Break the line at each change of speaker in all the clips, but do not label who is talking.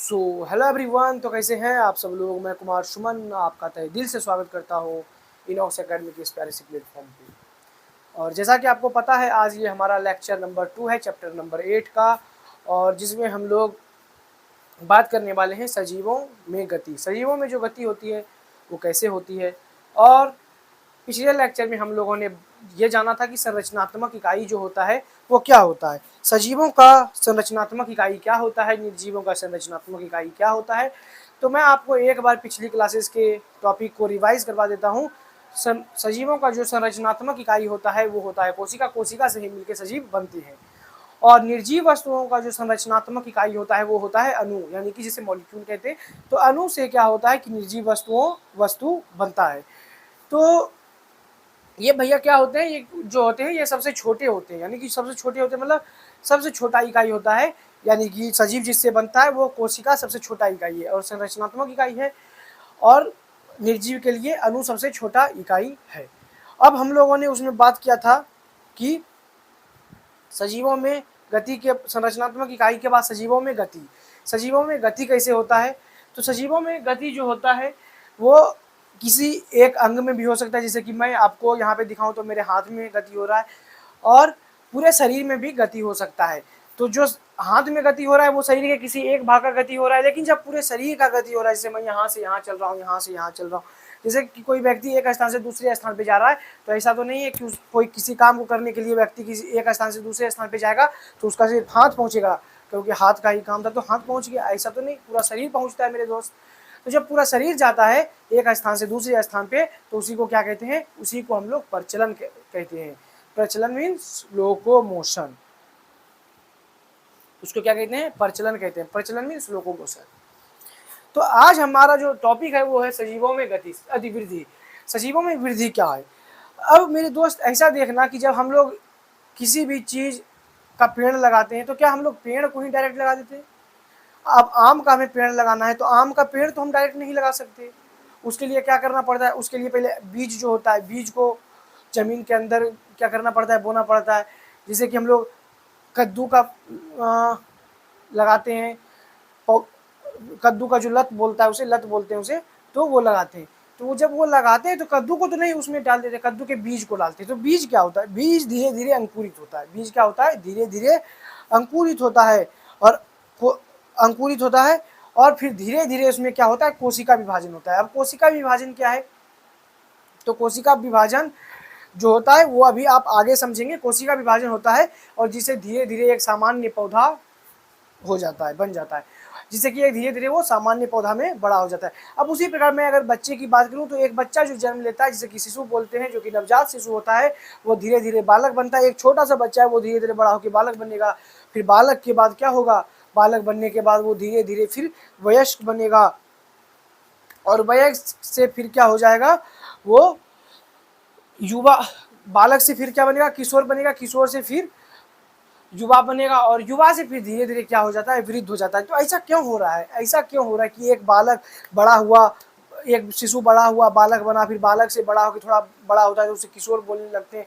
So hello everyone. तो कैसे हैं आप सब लोग। मैं कुमार सुमन आपका तहे दिल से स्वागत करता हूँ इनॉक्स एकेडमी के इस प्यारे से प्लेटफॉर्म पे। और जैसा कि आपको पता है, आज ये हमारा लेक्चर नंबर 2 है, चैप्टर नंबर 8 का, और जिसमें हम लोग बात करने वाले हैं सजीवों में गति। सजीवों में जो गति होती है वो कैसे होती है। और पिछले लेक्चर में हम लोगों ने ये जाना था कि संरचनात्मक इकाई जो होता है वो क्या होता है, सजीवों का संरचनात्मक इकाई क्या होता है, निर्जीवों का संरचनात्मक इकाई क्या होता है। तो मैं आपको एक बार पिछली क्लासेस के टॉपिक को रिवाइज करवा देता हूँ। सजीवों का जो संरचनात्मक इकाई होता है वो होता है कोशिका। कोशिका से ही मिलकर सजीव बनती है। और निर्जीव वस्तुओं का जो संरचनात्मक इकाई होता है वो होता है अणु, यानी कि जिसे मॉलिक्यूल कहते हैं। तो अणु से क्या होता है कि निर्जीव वस्तु बनता है। तो ये भैया क्या होते हैं, ये जो होते हैं ये सबसे छोटे होते हैं, यानी कि सबसे छोटे होते हैं मतलब सबसे छोटा इकाई होता है। यानी कि सजीव जिससे बनता है वो कोशिका सबसे छोटा इकाई है और संरचनात्मक इकाई है। और निर्जीव के लिए अणु सबसे छोटा इकाई है। अब हम लोगों ने उसमें बात किया था कि सजीवों में गति के संरचनात्मक इकाई के बाद सजीवों में गति कैसे होता है। तो सजीवों में गति जो होता है वो किसी एक अंग में भी हो सकता है, जैसे कि मैं आपको यहाँ पे दिखाऊं तो मेरे हाथ में गति हो रहा है, और पूरे शरीर में भी गति हो सकता है। तो जो हाथ में गति हो रहा है वो शरीर के किसी एक भाग का गति हो रहा है, लेकिन जब पूरे शरीर का गति हो रहा है, जैसे मैं यहाँ से यहाँ चल रहा हूँ, यहाँ से यहाँ चल रहा हूँ, जैसे कि कोई व्यक्ति एक स्थान से दूसरे स्थान पे जा रहा है, तो ऐसा तो नहीं है कि कोई किसी काम को करने के लिए व्यक्ति किसी एक स्थान से दूसरे स्थान पे जाएगा तो उसका सिर्फ हाथ पहुँचेगा, क्योंकि हाथ का ही काम था तो हाथ पहुँच गया। ऐसा तो नहीं, पूरा शरीर पहुँचता है मेरे दोस्त। तो जब पूरा शरीर जाता है एक स्थान से दूसरे स्थान पे तो उसी को क्या कहते हैं, उसी को हम लोग प्रचलन कहते हैं। प्रचलन मीन्स लोकोमोशन, उसको क्या कहते हैं, प्रचलन कहते हैं। प्रचलन मीन्स लोकोमोशन। तो आज हमारा जो टॉपिक है वो है सजीवों में गति अधिवृद्धि। सजीवों में वृद्धि क्या है। अब मेरे दोस्त ऐसा देखना कि जब हम लोग किसी भी चीज का पेड़ लगाते हैं तो क्या हम लोग पेड़ को ही डायरेक्ट लगा देते हैं। अब आम का हमें पेड़ लगाना है तो आम का पेड़ तो हम डायरेक्ट नहीं लगा सकते। उसके लिए क्या करना पड़ता है, उसके लिए पहले बीज जो होता है, बीज को जमीन के अंदर क्या करना पड़ता है, बोना पड़ता है। जैसे कि हम लोग कद्दू का लगाते हैं, कद्दू का जो लत बोलता है उसे लत बोलते हैं उसे, तो वो लगाते हैं। तो वो जब वो लगाते हैं तो कद्दू को तो नहीं उसमें डाल देते, कद्दू के बीज को डालते हैं। तो बीज क्या होता है, बीज धीरे धीरे अंकुरित होता है। बीज क्या होता है, धीरे धीरे अंकुरित होता है। और अंकुरित होता है और फिर धीरे धीरे उसमें क्या होता है, कोशिका विभाजन होता है। अब कोशिका विभाजन क्या है, तो कोशिका विभाजन जो होता है वो अभी आप आगे समझेंगे। कोशिका विभाजन होता है और जिसे धीरे धीरे एक सामान्य पौधा हो जाता है, बन जाता है, जिससे कि धीरे धीरे वो सामान्य पौधा में बड़ा हो जाता है। अब उसी प्रकार मैं अगर बच्चे की बात करूं तो एक बच्चा जो जन्म लेता है, जिसे कि शिशु बोलते हैं, जो कि नवजात शिशु होता है, वो धीरे धीरे बालक बनता है। एक छोटा सा बच्चा है वो धीरे धीरे बड़ा होकर बालक बनेगा। फिर बालक के बाद क्या होगा, बालक बनने के बाद वो धीरे धीरे फिर वयस्क बनेगा, और वयस्क से फिर क्या हो जाएगा, वो युवा, बालक से फिर क्या बनेगा, किशोर बनेगा, किशोर से फिर युवा बनेगा, और युवा से फिर धीरे धीरे क्या हो जाता है, वृद्ध हो जाता है। तो ऐसा क्यों हो रहा है, ऐसा क्यों हो रहा है कि एक बालक बड़ा हुआ, एक शिशु बड़ा हुआ, बालक बना, फिर बालक से बड़ा होकर थोड़ा बड़ा होता है तो उसे किशोर बोलने लगते हैं,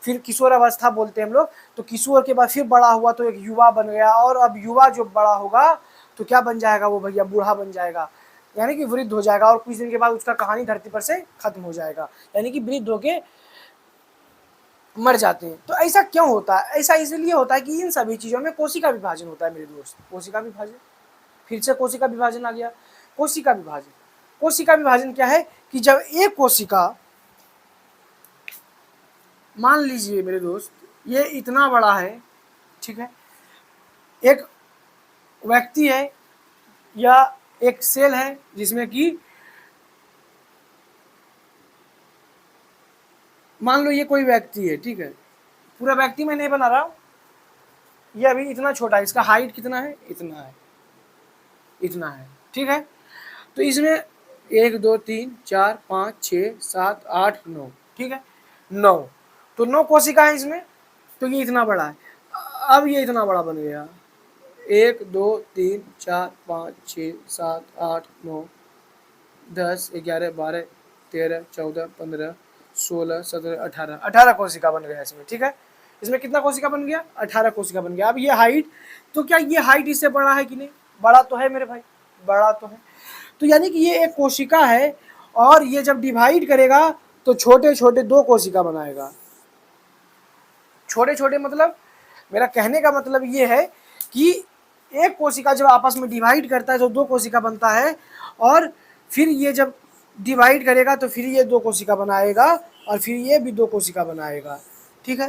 फिर किशोर अवस्था बोलते हैं हम लोग। तो किशोर के बाद फिर बड़ा हुआ तो एक युवा बन गया, और अब युवा जो बड़ा होगा तो क्या बन जाएगा, वो भैया बूढ़ा बन जाएगा, यानी कि वृद्ध हो जाएगा। और कुछ दिन के बाद उसका कहानी धरती पर से खत्म हो जाएगा, यानी कि वृद्ध होके मर जाते हैं। तो ऐसा क्यों होता है, ऐसा इसलिए होता है कि इन सभी चीज़ों में कोशिका विभाजन होता है मेरे दोस्त। कोशिका विभाजन, फिर से कोशिका विभाजन आ गया। कोशिका विभाजन, कोशिका विभाजन क्या है कि जब एक कोशिका, मान लीजिए मेरे दोस्त ये इतना बड़ा है, ठीक है, एक व्यक्ति है या एक सेल है जिसमें कि मान लो ये कोई व्यक्ति है, ठीक है, पूरा व्यक्ति मैं नहीं बना रहा हूँ, ये अभी इतना छोटा है, इसका हाइट कितना है, इतना है, इतना है, ठीक है। तो इसमें 1 2 3 4 5 6 7 8 9, ठीक है, 9, तो 9 कोशिका है इसमें, तो ये इतना बड़ा है। अब ये इतना बड़ा बन गया, 1 2 3 4 5 6 7 8 9 10 11 12 13 14 15 16 17 18, 18 कोशिका बन गया इसमें, ठीक है। इसमें कितना कोशिका बन गया, 18 कोशिका बन गया। अब ये हाइट, तो क्या ये हाइट इससे बड़ा है कि नहीं, बड़ा तो है मेरे भाई, बड़ा तो है। तो यानी कि ये एक कोशिका है और ये जब डिवाइड करेगा तो छोटे छोटे दो कोशिका बनाएगा। छोटे छोटे मतलब मेरा कहने का मतलब ये है कि एक कोशिका जब आपस में डिवाइड करता है तो दो कोशिका बनता है, और फिर ये जब डिवाइड करेगा तो फिर ये दो कोशिका बनाएगा और फिर ये भी दो कोशिका बनाएगा। ठीक है,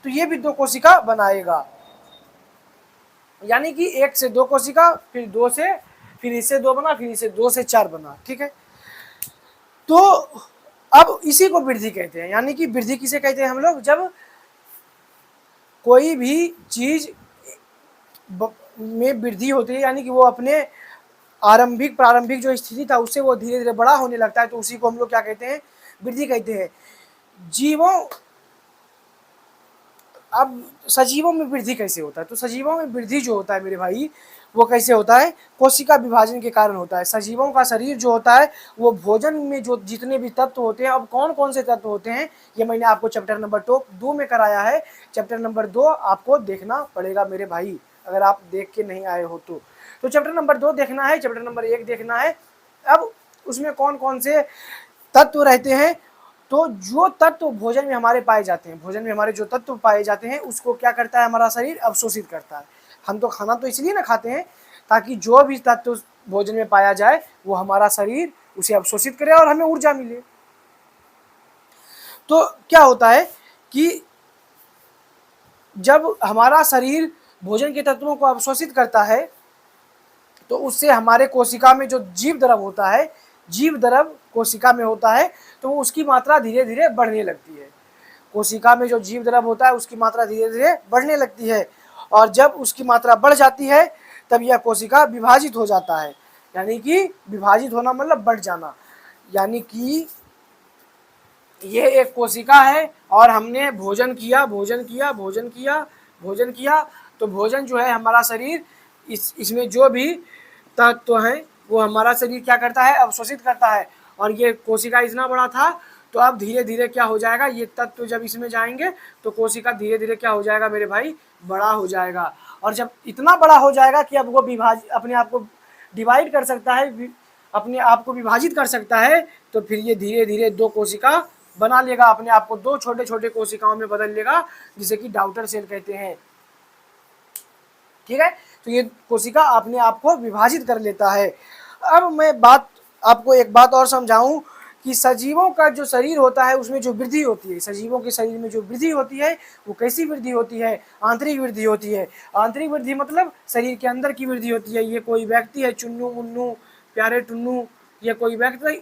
तो ये भी दो कोशिका बनाएगा, यानी कि एक से दो कोशिका, फिर दो से, फिर इससे दो बना, फिर इससे दो से चार बना। ठीक है, तो अब इसी को वृद्धि कहते हैं। यानी कि वृद्धि किसे कहते हैं हम लोग, जब कोई भी चीज में वृद्धि होती है, यानी कि वो अपने प्रारंभिक जो स्थिति था उससे वो धीरे धीरे बड़ा होने लगता है, तो उसी को हम लोग क्या कहते हैं, वृद्धि कहते हैं। जीवों अब सजीवों में वृद्धि कैसे होता है, तो सजीवों में वृद्धि जो होता है मेरे भाई वो कैसे होता है, कोशिका विभाजन के कारण होता है। सजीवों का शरीर जो होता है वो भोजन में जो जितने भी तत्व होते हैं, अब कौन कौन से तत्व होते हैं ये मैंने आपको चैप्टर नंबर 2 में कराया है। चैप्टर नंबर 2 आपको देखना पड़ेगा मेरे भाई, अगर आप देख के नहीं आए हो तो चैप्टर नंबर 2 देखना है, चैप्टर नंबर 1 देखना है। अब उसमें कौन कौन से तत्व रहते हैं, तो जो तत्व भोजन में हमारे पाए जाते हैं, भोजन में हमारे जो तत्व पाए जाते हैं उसको क्या करता है हमारा शरीर, अवशोषित करता है। हम तो खाना तो इसलिए ना खाते हैं ताकि जो भी तत्व भोजन में पाया जाए वो हमारा शरीर उसे अवशोषित करे और हमें ऊर्जा मिले। तो क्या होता है कि जब हमारा शरीर भोजन के तत्वों को अवशोषित करता है तो उससे हमारे कोशिका में जो जीव द्रव होता है, जीव द्रव कोशिका में होता है तो उसकी मात्रा धीरे धीरे बढ़ने लगती है। कोशिका में जो जीव द्रव होता है उसकी मात्रा धीरे धीरे बढ़ने लगती है, और जब उसकी मात्रा बढ़ जाती है तब यह कोशिका विभाजित हो जाता है। यानी कि विभाजित होना मतलब बढ़ जाना, यानी कि ये एक कोशिका है और हमने भोजन किया भोजन किया भोजन किया भोजन किया, तो भोजन जो है हमारा शरीर इसमें जो भी तत्व हैं वो हमारा शरीर क्या करता है, अवशोषित करता है। और ये कोशिका इतना बड़ा था तो अब धीरे धीरे क्या हो जाएगा, ये तत्व जब इसमें जाएंगे तो कोशिका धीरे धीरे क्या हो जाएगा मेरे भाई, बड़ा हो जाएगा। और जब इतना बड़ा हो जाएगा कि अब वो अपने आप को डिवाइड कर सकता है, अपने आप को विभाजित कर सकता है, तो फिर ये धीरे धीरे दो कोशिका बना लेगा, अपने आप को दो छोटे छोटे कोशिकाओं में बदल लेगा, जिसे कि डॉटर सेल कहते हैं। ठीक है, तो ये कोशिका अपने आप को विभाजित कर लेता है। अब मैं आपको एक बात और समझाऊं कि सजीवों का जो शरीर होता है उसमें जो वृद्धि होती है, सजीवों के शरीर में जो वृद्धि होती है वो कैसी वृद्धि होती है, आंतरिक वृद्धि होती है। आंतरिक वृद्धि मतलब शरीर के अंदर की वृद्धि होती है। ये कोई व्यक्ति है, चुन्नू मुन्नू प्यारे टुन्नू, ये कोई व्यक्ति है,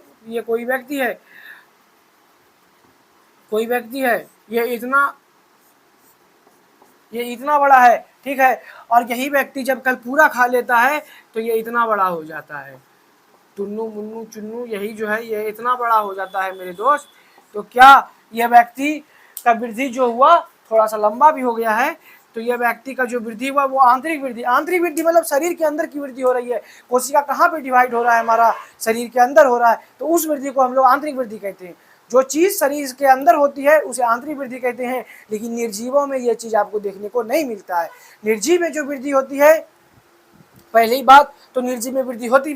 कोई व्यक्ति है, ये इतना बड़ा है। ठीक है, और यही व्यक्ति जब कल पूरा खा लेता है तो ये इतना बड़ा हो जाता है। टुन्नू मुन्नू चुन्नू यही जो है ये इतना बड़ा हो जाता है मेरे दोस्त। तो क्या यह व्यक्ति का वृद्धि जो हुआ थोड़ा सा लंबा भी हो गया है, तो यह व्यक्ति का जो वृद्धि हुआ वो आंतरिक वृद्धि मतलब शरीर के अंदर की वृद्धि हो रही है। कोशिका कहाँ पे डिवाइड हो रहा है, हमारा शरीर के अंदर हो रहा है, तो उस वृद्धि को हम लोग आंतरिक वृद्धि कहते हैं। जो चीज़ शरीर के अंदर होती है उसे आंतरिक वृद्धि कहते हैं, लेकिन निर्जीवों में यह चीज़ आपको देखने को नहीं मिलता है। निर्जीव में जो वृद्धि होती है, पहली बात तो निर्जीव में वृद्धि होती ही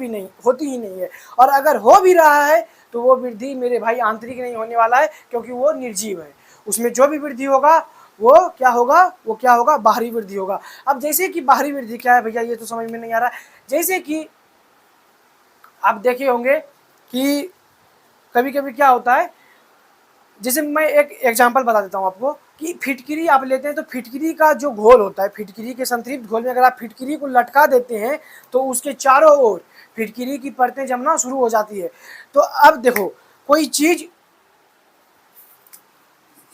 नहीं है, और अगर हो भी रहा है तो वो वृद्धि मेरे भाई आंतरिक नहीं होने वाला है, क्योंकि वो निर्जीव है। उसमें जो भी वृद्धि होगा वो क्या होगा, बाहरी वृद्धि होगा। अब जैसे कि बाहरी वृद्धि क्या है भैया, ये तो समझ में नहीं आ रहा है। जैसे कि आप देखे होंगे कि कभी कभी क्या होता है, जैसे मैं एक एग्जांपल बता देता हूँ आपको कि फिटकिरी आप लेते हैं तो फिटकिरी का जो घोल होता है, फिटकिरी के संतृप्त घोल में अगर आप फिटकिरी को लटका देते हैं तो उसके चारों ओर फिटकिरी की परतें जमना शुरू हो जाती है। तो अब देखो कोई चीज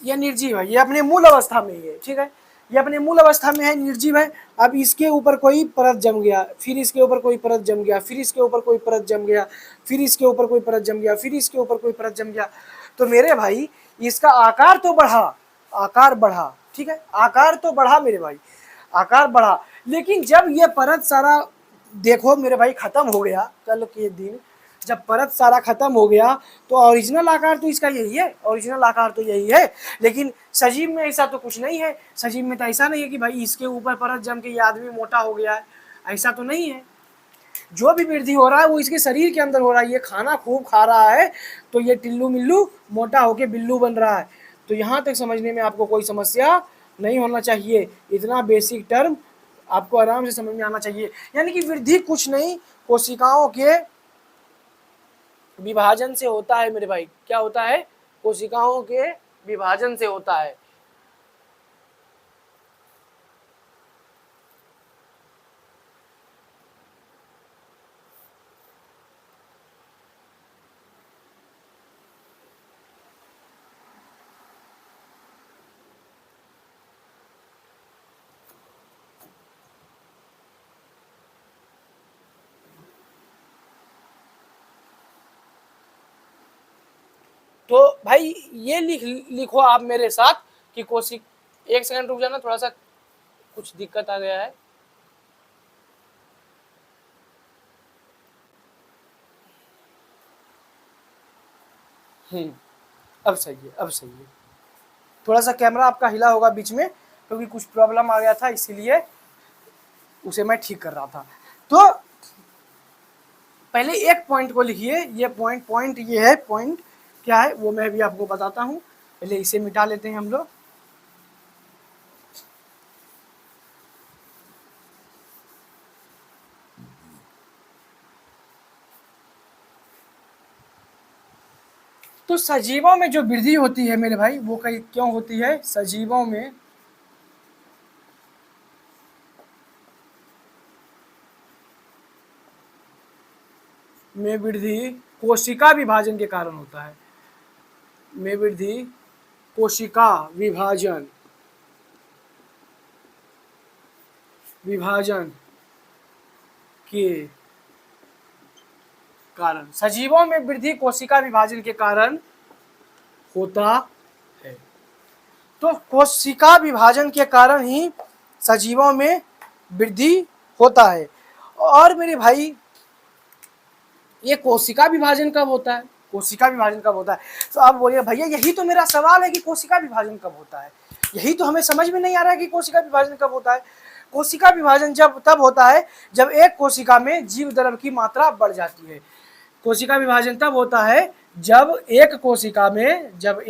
ये निर्जीव है, ये अपने मूल अवस्था में ही है। ठीक है, ये अपने मूल अवस्था में है, निर्जीव है। अब इसके ऊपर कोई परत जम गया, फिर इसके ऊपर कोई परत जम गया, फिर इसके ऊपर कोई परत जम गया, फिर इसके ऊपर कोई परत जम गया, फिर इसके ऊपर कोई परत जम गया। तो मेरे भाई इसका आकार तो बढ़ा, ठीक है, आकार तो बढ़ा मेरे भाई, आकार बढ़ा, लेकिन जब ये परत सारा देखो मेरे भाई खत्म हो गया, कल के दिन जब परत सारा खत्म हो गया तो ओरिजिनल आकार तो इसका यही है, ओरिजिनल आकार तो यही है। लेकिन सजीव में ऐसा तो कुछ नहीं है, सजीव में तो ऐसा नहीं है कि भाई इसके ऊपर परत जम के ये आदमी मोटा हो गया है, ऐसा तो नहीं है। जो भी वृद्धि हो रहा है वो इसके शरीर के अंदर हो रहा है। ये खाना खूब खा रहा है तो ये टिल्लू मिल्लू मोटा होके बिल्लू बन रहा है। तो यहाँ तक समझने में आपको कोई समस्या नहीं होना चाहिए। इतना बेसिक टर्म आपको आराम से समझ में आना चाहिए। यानी कि वृद्धि कुछ नहीं, कोशिकाओं के विभाजन से होता है मेरे भाई। क्या होता है? कोशिकाओं के विभाजन से होता है। तो भाई ये लिखो आप मेरे साथ कि कोशिक, एक सेकंड रुक जाना, थोड़ा सा कुछ दिक्कत आ गया है। अब सही है, अब सही है। थोड़ा सा कैमरा आपका हिला होगा बीच में क्योंकि कुछ प्रॉब्लम आ गया था, इसीलिए उसे मैं ठीक कर रहा था। तो पहले एक पॉइंट को लिखिए। ये पॉइंट ये है। पॉइंट क्या है वो मैं भी आपको बताता हूँ। पहले इसे मिटा लेते हैं हम लोग। तो सजीवों में जो वृद्धि होती है मेरे भाई वो कहीं क्यों होती है? सजीवों में वृद्धि कोशिका विभाजन के कारण होता है। में वृद्धि कोशिका विभाजन के कारण, सजीवों में वृद्धि कोशिका विभाजन के कारण होता है। तो कोशिका विभाजन के कारण ही सजीवों में वृद्धि होता है। और मेरे भाई ये कोशिका विभाजन कब होता है? कोशिका विभाजन कब होता है? तो आप बोलिए भैया यही तो मेरा सवाल है कि कोशिका विभाजन कब होता है। यही तो हमें समझ में नहीं आ रहा है कि कोशिका विभाजन कब होता है। कोशिका विभाजन जब तब होता है जब एक कोशिका में जीव द्रव्य की मात्रा बढ़ जाती है। कोशिका विभाजन तब होता है जब एक कोशिका में जीव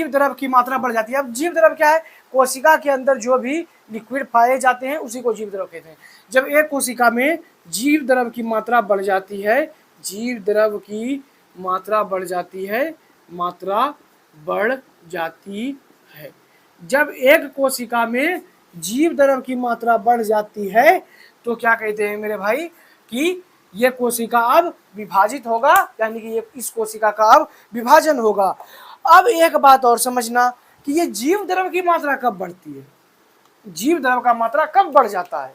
द्रव्य की मात्रा बढ़ जाती है। अब जीव द्रव्य क्या है? कोशिका के अंदर जो भी लिक्विड पाए जाते हैं उसी को जीव द्रव्य कहते हैं। जब एक कोशिका में जीव द्रव्य की मात्रा बढ़ जाती है, जीव द्रव्य की मात्रा बढ़ जाती है, जब एक कोशिका में जीव द्रव्य की मात्रा बढ़ जाती है तो क्या कहते हैं मेरे भाई कि ये कोशिका अब विभाजित होगा, यानी कि ये इस कोशिका का अब विभाजन होगा। अब एक बात और समझना कि ये जीव द्रव्य की मात्रा कब बढ़ती है, जीव द्रव्य का मात्रा कब बढ़ जाता है।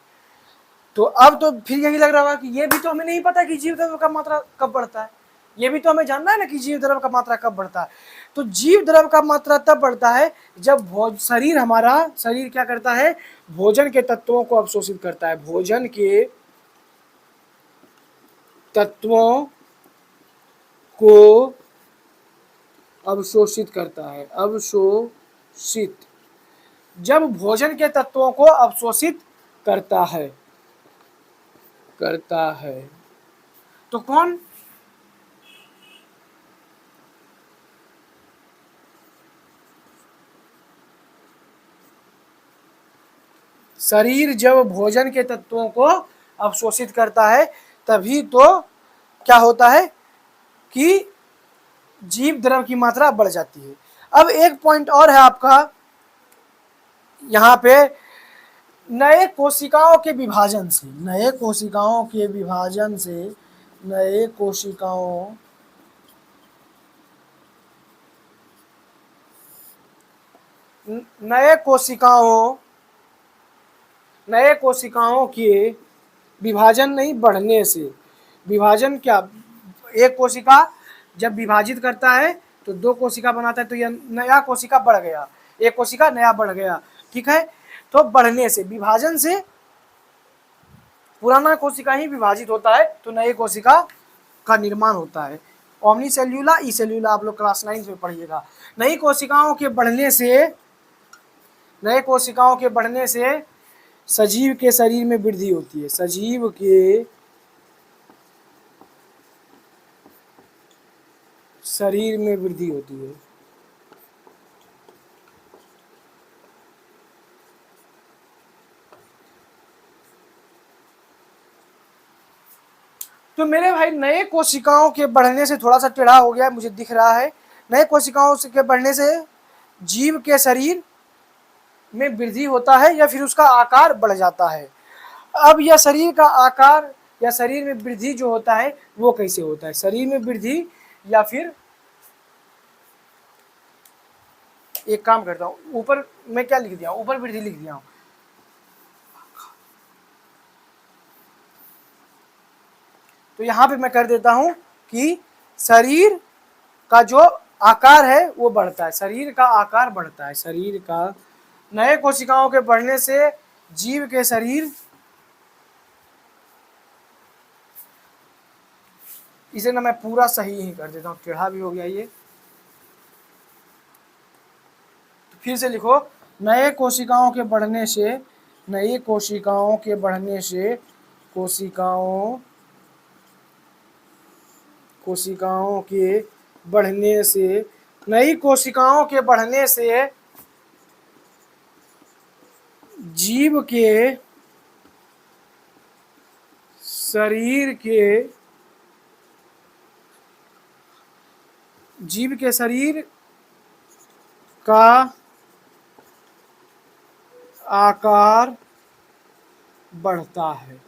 तो अब तो फिर यही लग रहा होगा कि ये भी तो हमें नहीं पता कि जीव द्रव्य का मात्रा कब बढ़ता है। ये भी तो हमें जानना है ना कि जीव द्रव्य का मात्रा कब बढ़ता है। तो जीव द्रव्य का मात्रा तब बढ़ता है जब शरीर क्या करता है? भोजन के तत्वों को अवशोषित करता है। भोजन के तत्वों को अवशोषित करता है। जब भोजन के तत्वों को अवशोषित करता है तो कौन? शरीर जब भोजन के तत्वों को अवशोषित करता है तभी तो क्या होता है कि जीव द्रव्य की मात्रा बढ़ जाती है। अब एक पॉइंट और है आपका यहाँ पे, नए कोशिकाओं के विभाजन से नए कोशिकाओं के विभाजन के विभाजन नहीं बढ़ने से, विभाजन क्या, एक कोशिका जब विभाजित करता है तो दो कोशिका बनाता है तो यह नया कोशिका बढ़ गया, एक कोशिका नया बढ़ गया, ठीक है। तो बढ़ने से, विभाजन से पुराना कोशिका ही विभाजित होता है तो नई कोशिका का निर्माण होता है। ओमनी सेल्यूला, ई सेल्यूला आप लोग क्लास 9 में पढ़िएगा। नई कोशिकाओं के बढ़ने से नए कोशिकाओं के बढ़ने से सजीव के शरीर में वृद्धि होती है। सजीव के शरीर में वृद्धि होती है। तो मेरे भाई नए कोशिकाओं के बढ़ने से थोड़ा सा टेढ़ा हो गया मुझे दिख रहा है। नए कोशिकाओं के बढ़ने से जीव के शरीर में वृद्धि होता है या फिर उसका आकार बढ़ जाता है। अब यह शरीर का आकार या शरीर में वृद्धि जो होता है वो कैसे होता है? शरीर में वृद्धि या फिर एक काम करता हूँ, ऊपर मैं क्या लिख दिया हूँ, ऊपर वृद्धि लिख दिया हूँ। तो यहाँ पे मैं कर देता हूँ कि शरीर का जो आकार है वो बढ़ता है, शरीर का आकार बढ़ता है। शरीर का नए कोशिकाओं के बढ़ने से जीव के शरीर, इसे ना मैं पूरा सही ही कर देता हूँ, टेढ़ा भी हो गया ये। तो फिर से लिखो, नए कोशिकाओं के बढ़ने से, नई कोशिकाओं के बढ़ने से कोशिकाओं के बढ़ने से, नई कोशिकाओं के बढ़ने से जीव के शरीर का आकार बढ़ता है।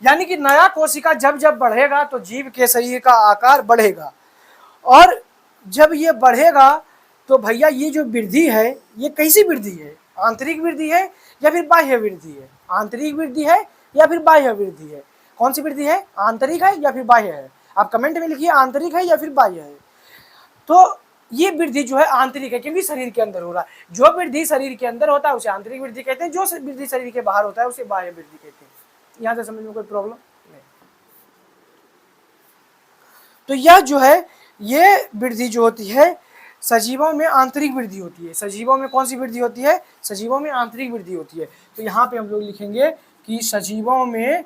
यानी कि नया कोशिका जब जब बढ़ेगा तो जीव के शरीर का आकार बढ़ेगा, और जब ये बढ़ेगा तो भैया ये जो वृद्धि है ये कैसी वृद्धि है? आंतरिक वृद्धि है या फिर बाह्य वृद्धि है? आंतरिक वृद्धि है या फिर बाह्य वृद्धि है? कौन सी वृद्धि है? आंतरिक है या फिर बाह्य है? आप कमेंट में लिखिए आंतरिक है या फिर बाह्य है। तो ये वृद्धि जो है आंतरिक है क्योंकि शरीर के अंदर हो रहा है। जो वृद्धि शरीर के अंदर होता है उसे आंतरिक वृद्धि कहते हैं, जो वृद्धि शरीर के बाहर होता है उसे बाह्य वृद्धि कहते हैं। यहाँ से समझ में कोई प्रॉब्लम नहीं? तो यह जो है, ये वृद्धि जो होती है सजीवों में आंतरिक वृद्धि होती है। सजीवों में कौन सी वृद्धि होती है? सजीवों में आंतरिक वृद्धि होती है। तो यहाँ पे हम लोग लिखेंगे कि सजीवों में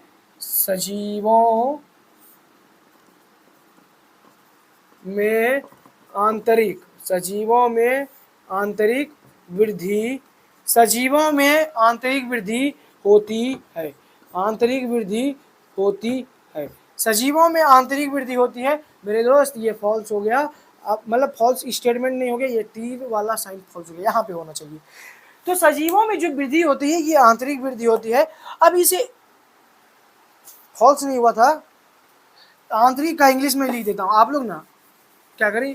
आंतरिक, सजीवों में आंतरिक वृद्धि, सजीवों में आंतरिक वृद्धि होती है। आंतरिक वृद्धि होती है, सजीवों में आंतरिक वृद्धि होती है। मेरे दोस्त ये फॉल्स हो गया, अब मतलब फॉल्स स्टेटमेंट नहीं हो गया, ये तीर वाला साइन फॉल्स हो गया, यहाँ पे होना चाहिए। तो सजीवों में जो वृद्धि होती है ये आंतरिक वृद्धि होती है। अब इसे फॉल्स नहीं हुआ था, आंतरिक का इंग्लिश में लिख देता हूँ। आप लोग ना क्या करें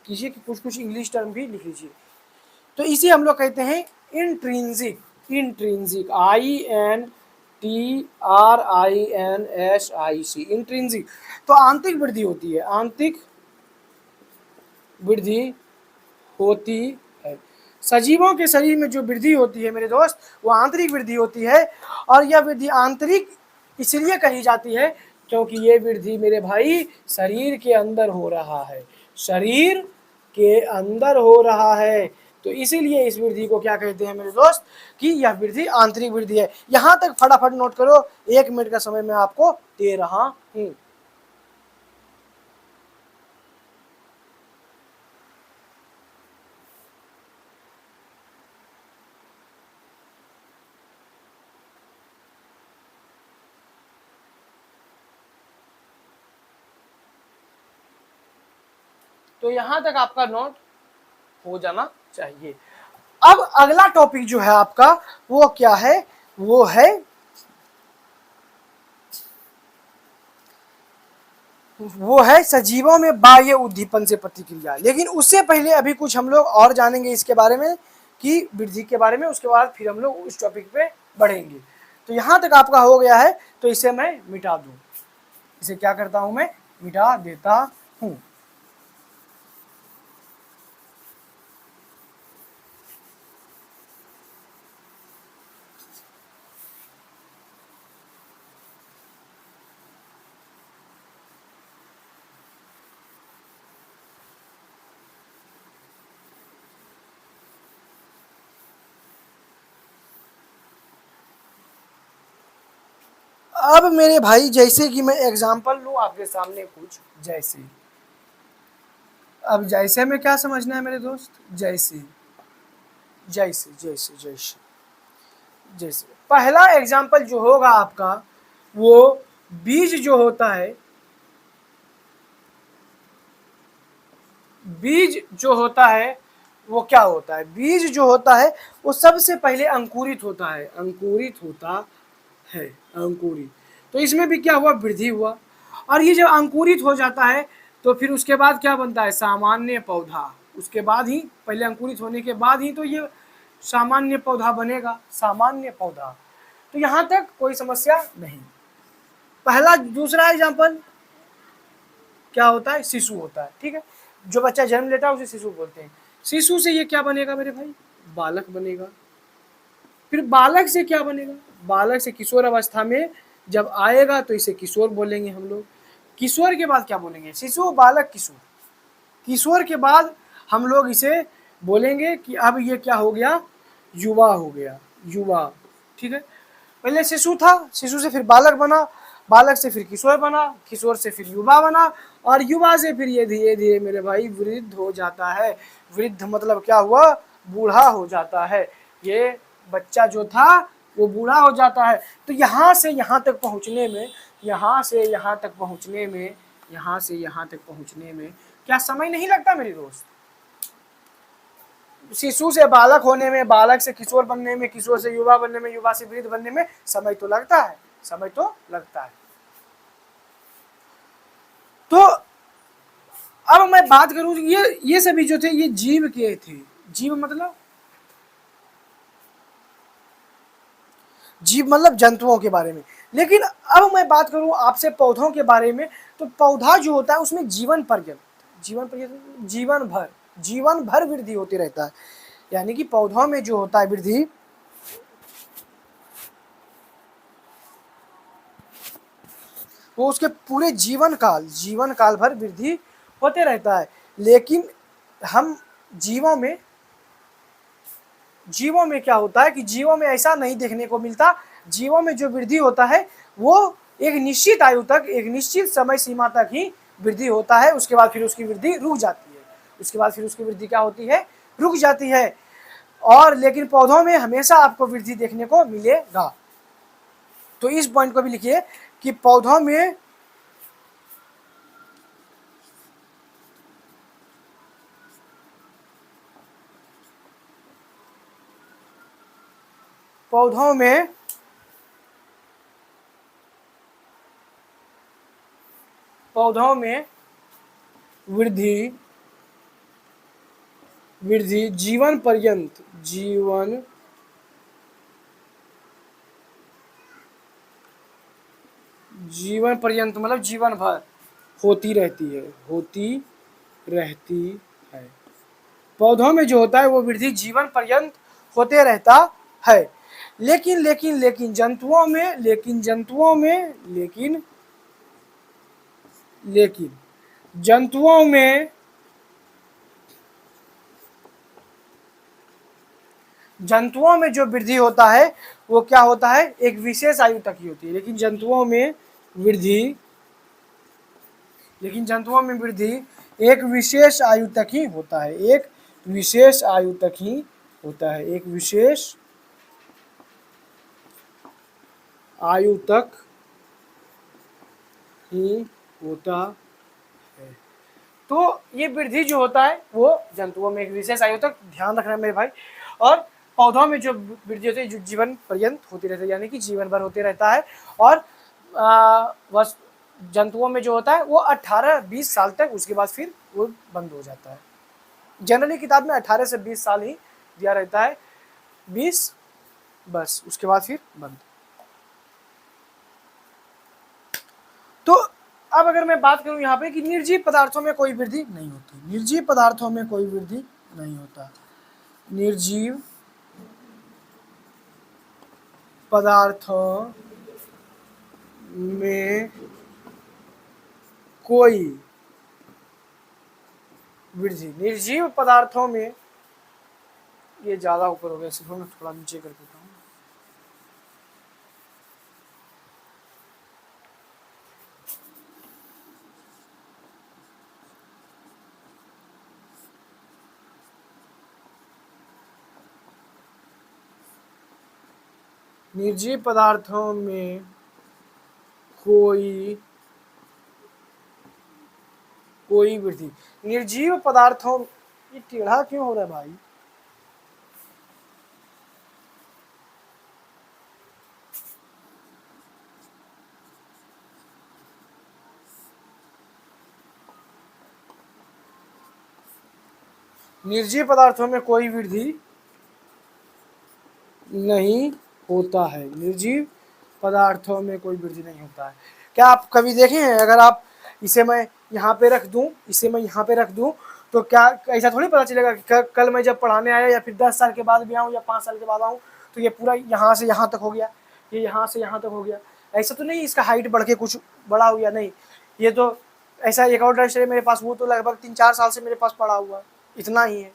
कीजिए कि कुछ कुछ इंग्लिश टर्म भी लिख लीजिए। तो इसे हम लोग कहते हैं इंट्रिंसिक। Intrinsic, INTRINSIC, intrinsic. तो आंतरिक वृद्धि होती है, आंतरिक वृद्धि होती है। सजीवों के शरीर में जो वृद्धि होती है मेरे दोस्त वो आंतरिक वृद्धि होती है, और यह वृद्धि आंतरिक इसलिए कही जाती है क्योंकि ये वृद्धि मेरे भाई शरीर के अंदर हो रहा है, शरीर के अंदर हो रहा है। तो इसीलिए इस वृद्धि को क्या कहते हैं मेरे दोस्त कि यह वृद्धि आंतरिक वृद्धि है। यहां तक फटाफट नोट करो, 1 मिनट का समय मैं आपको दे रहा हूं। तो यहां तक आपका नोट हो जाना चाहिए। अब अगला टॉपिक जो है आपका वो क्या है? वो है सजीवों में बाह्य उद्दीपन से प्रतिक्रिया। लेकिन उससे पहले अभी कुछ हम लोग और जानेंगे इसके बारे में कि वृद्धि के बारे में, उसके बाद फिर हम लोग उस टॉपिक पे बढ़ेंगे। तो यहां तक आपका हो गया है, तो इसे मैं मिटा दूं, इसे क्या करता हूं मैं मिटा देता हूं। अब मेरे भाई जैसे कि मैं एग्जांपल लूं आपके सामने कुछ, जैसे अब जैसे में क्या समझना है मेरे दोस्त, जैसे जैसे जैसे जैसे जैसे पहला एग्जांपल जो होगा आपका, वो बीज जो होता है, बीज जो होता है वो क्या होता है, बीज जो होता है वो सबसे पहले अंकुरित होता है, अंकुरित होता है, अंकुरित। तो इसमें भी क्या हुआ, वृद्धि हुआ। और ये जब अंकुरित हो जाता है तो फिर उसके बाद क्या बनता है, सामान्य पौधा। उसके बाद ही, पहले अंकुरित होने के बाद ही तो ये सामान्य पौधा बनेगा, सामान्य पौधा। तो यहाँ तक कोई समस्या नहीं। पहला, दूसरा एग्जाम्पल क्या होता है, शिशु होता है, ठीक है। जो बच्चा जन्म लेता है उसे शिशु बोलते हैं। शिशु से ये क्या बनेगा मेरे भाई, बालक बनेगा। फिर बालक से क्या बनेगा, बालक से किशोर अवस्था में जब आएगा तो इसे किशोर बोलेंगे हम लोग। किशोर के बाद क्या बोलेंगे, शिशु, बालक, किशोर। किशोर के बाद हम लोग इसे बोलेंगे कि अब ये क्या हो गया, युवा हो गया, युवा, ठीक है। पहले शिशु था, शिशु से फिर बालक बना, बालक से फिर किशोर बना, किशोर से फिर युवा बना, और युवा से फिर ये धीरे धीरे मेरे भाई वृद्ध हो जाता है। वृद्ध मतलब क्या हुआ, बूढ़ा हो जाता है। ये बच्चा जो था वो बूढ़ा हो जाता है। तो यहाँ से यहाँ तक पहुँचने में, यहाँ से यहाँ तक पहुँचने में, यहाँ से यहाँ तक पहुँचने में क्या समय नहीं लगता मेरे दोस्त। शिशु से बालक होने में, बालक से किशोर बनने में, किशोर से युवा बनने में, युवा से वृद्ध बनने में समय तो लगता है, समय तो लगता है। तो अब मैं बात करूं, ये सभी जो थे ये जीव के थे। जीव मतलब, जीव मतलब जंतुओं के बारे में। लेकिन अब मैं बात करूं आपसे पौधों के बारे में, तो पौधा जो होता है उसमें जीवन पर्यंत, जीवन पर्यंत, जीवन भर, जीवन भर वृद्धि होती रहता है। यानी कि पौधों में जो होता है वृद्धि, वो उसके पूरे जीवन काल, जीवन काल भर वृद्धि होते रहता है। लेकिन हम जीवों में, जीवों में क्या होता है कि जीवों में ऐसा नहीं देखने को मिलता। जीवों में जो वृद्धि होता है वो एक निश्चित आयु तक, एक निश्चित समय सीमा तक ही वृद्धि होता है। उसके बाद फिर उसकी वृद्धि रुक जाती है, उसके बाद फिर उसकी वृद्धि क्या होती है, रुक जाती है। और लेकिन पौधों में हमेशा आपको वृद्धि देखने को मिलेगा। तो इस पॉइंट को भी लिखिए कि पौधों में, पौधों में पौधों में वृद्धि, वृद्धि जीवन पर्यंत, जीवन जीवन पर्यंत मतलब जीवन भर होती रहती है, होती रहती है। पौधों में जो होता है वो वृद्धि जीवन पर्यंत होते रहता है। लेकिन लेकिन लेकिन जंतुओं में, लेकिन जंतुओं में, लेकिन लेकिन जंतुओं में, जंतुओं में जो वृद्धि होता है वो क्या होता है, एक विशेष आयु तक ही होती है। लेकिन जंतुओं में वृद्धि, लेकिन जंतुओं में वृद्धि एक विशेष आयु तक ही होता है, एक विशेष आयु तक ही होता है, एक विशेष आयु तक ही होता है। तो ये वृद्धि जो होता है वो जंतुओं में एक विशेष आयु तक, ध्यान रखना मेरे भाई। और पौधों में जो वृद्धि होती है जो जीवन पर्यंत होती रहती है, यानी कि जीवन भर होते रहता है। और बस जंतुओं में जो होता है वो 18-20 साल तक, उसके बाद फिर वो बंद हो जाता है। जनरली किताब में 18 से 20 साल ही दिया रहता है, 20 बस, उसके बाद फिर बंद। तो अब अगर मैं बात करूं यहाँ पे कि निर्जीव पदार्थों में कोई वृद्धि नहीं होती, निर्जीव पदार्थों में कोई वृद्धि नहीं होता, निर्जीव पदार्थों में कोई वृद्धि, निर्जीव पदार्थों में, ये ज़्यादा ऊपर हो गया, सिर्फ मैं थोड़ा नीचे कर देता हूँ। निर्जीव पदार्थों में कोई वृद्धि। निर्जीव पदार्थों, ये टेढ़ा क्यों हो रहा है भाई? निर्जीव पदार्थों में कोई वृद्धि नहीं होता है। निर्जीव पदार्थों में कोई वृद्धि नहीं होता है। क्या आप कभी देखे हैं, अगर आप इसे मैं यहाँ पे रख दूँ, इसे मैं यहाँ पे रख दूँ, तो क्या ऐसा थोड़ी पता चलेगा कि कल मैं जब पढ़ाने आया या फिर 10 साल के बाद भी आऊँ या 5 साल के बाद आऊँ तो ये पूरा यहाँ से यहाँ तक हो गया, ये यहाँ से यहाँ तक हो गया। ऐसा तो नहीं इसका हाइट बढ़ के कुछ बड़ा हो गया, नहीं। ये तो ऐसा एक और ड्रेस है मेरे पास, वो तो लगभग 3-4 साल से मेरे पास पड़ा हुआ, इतना ही है।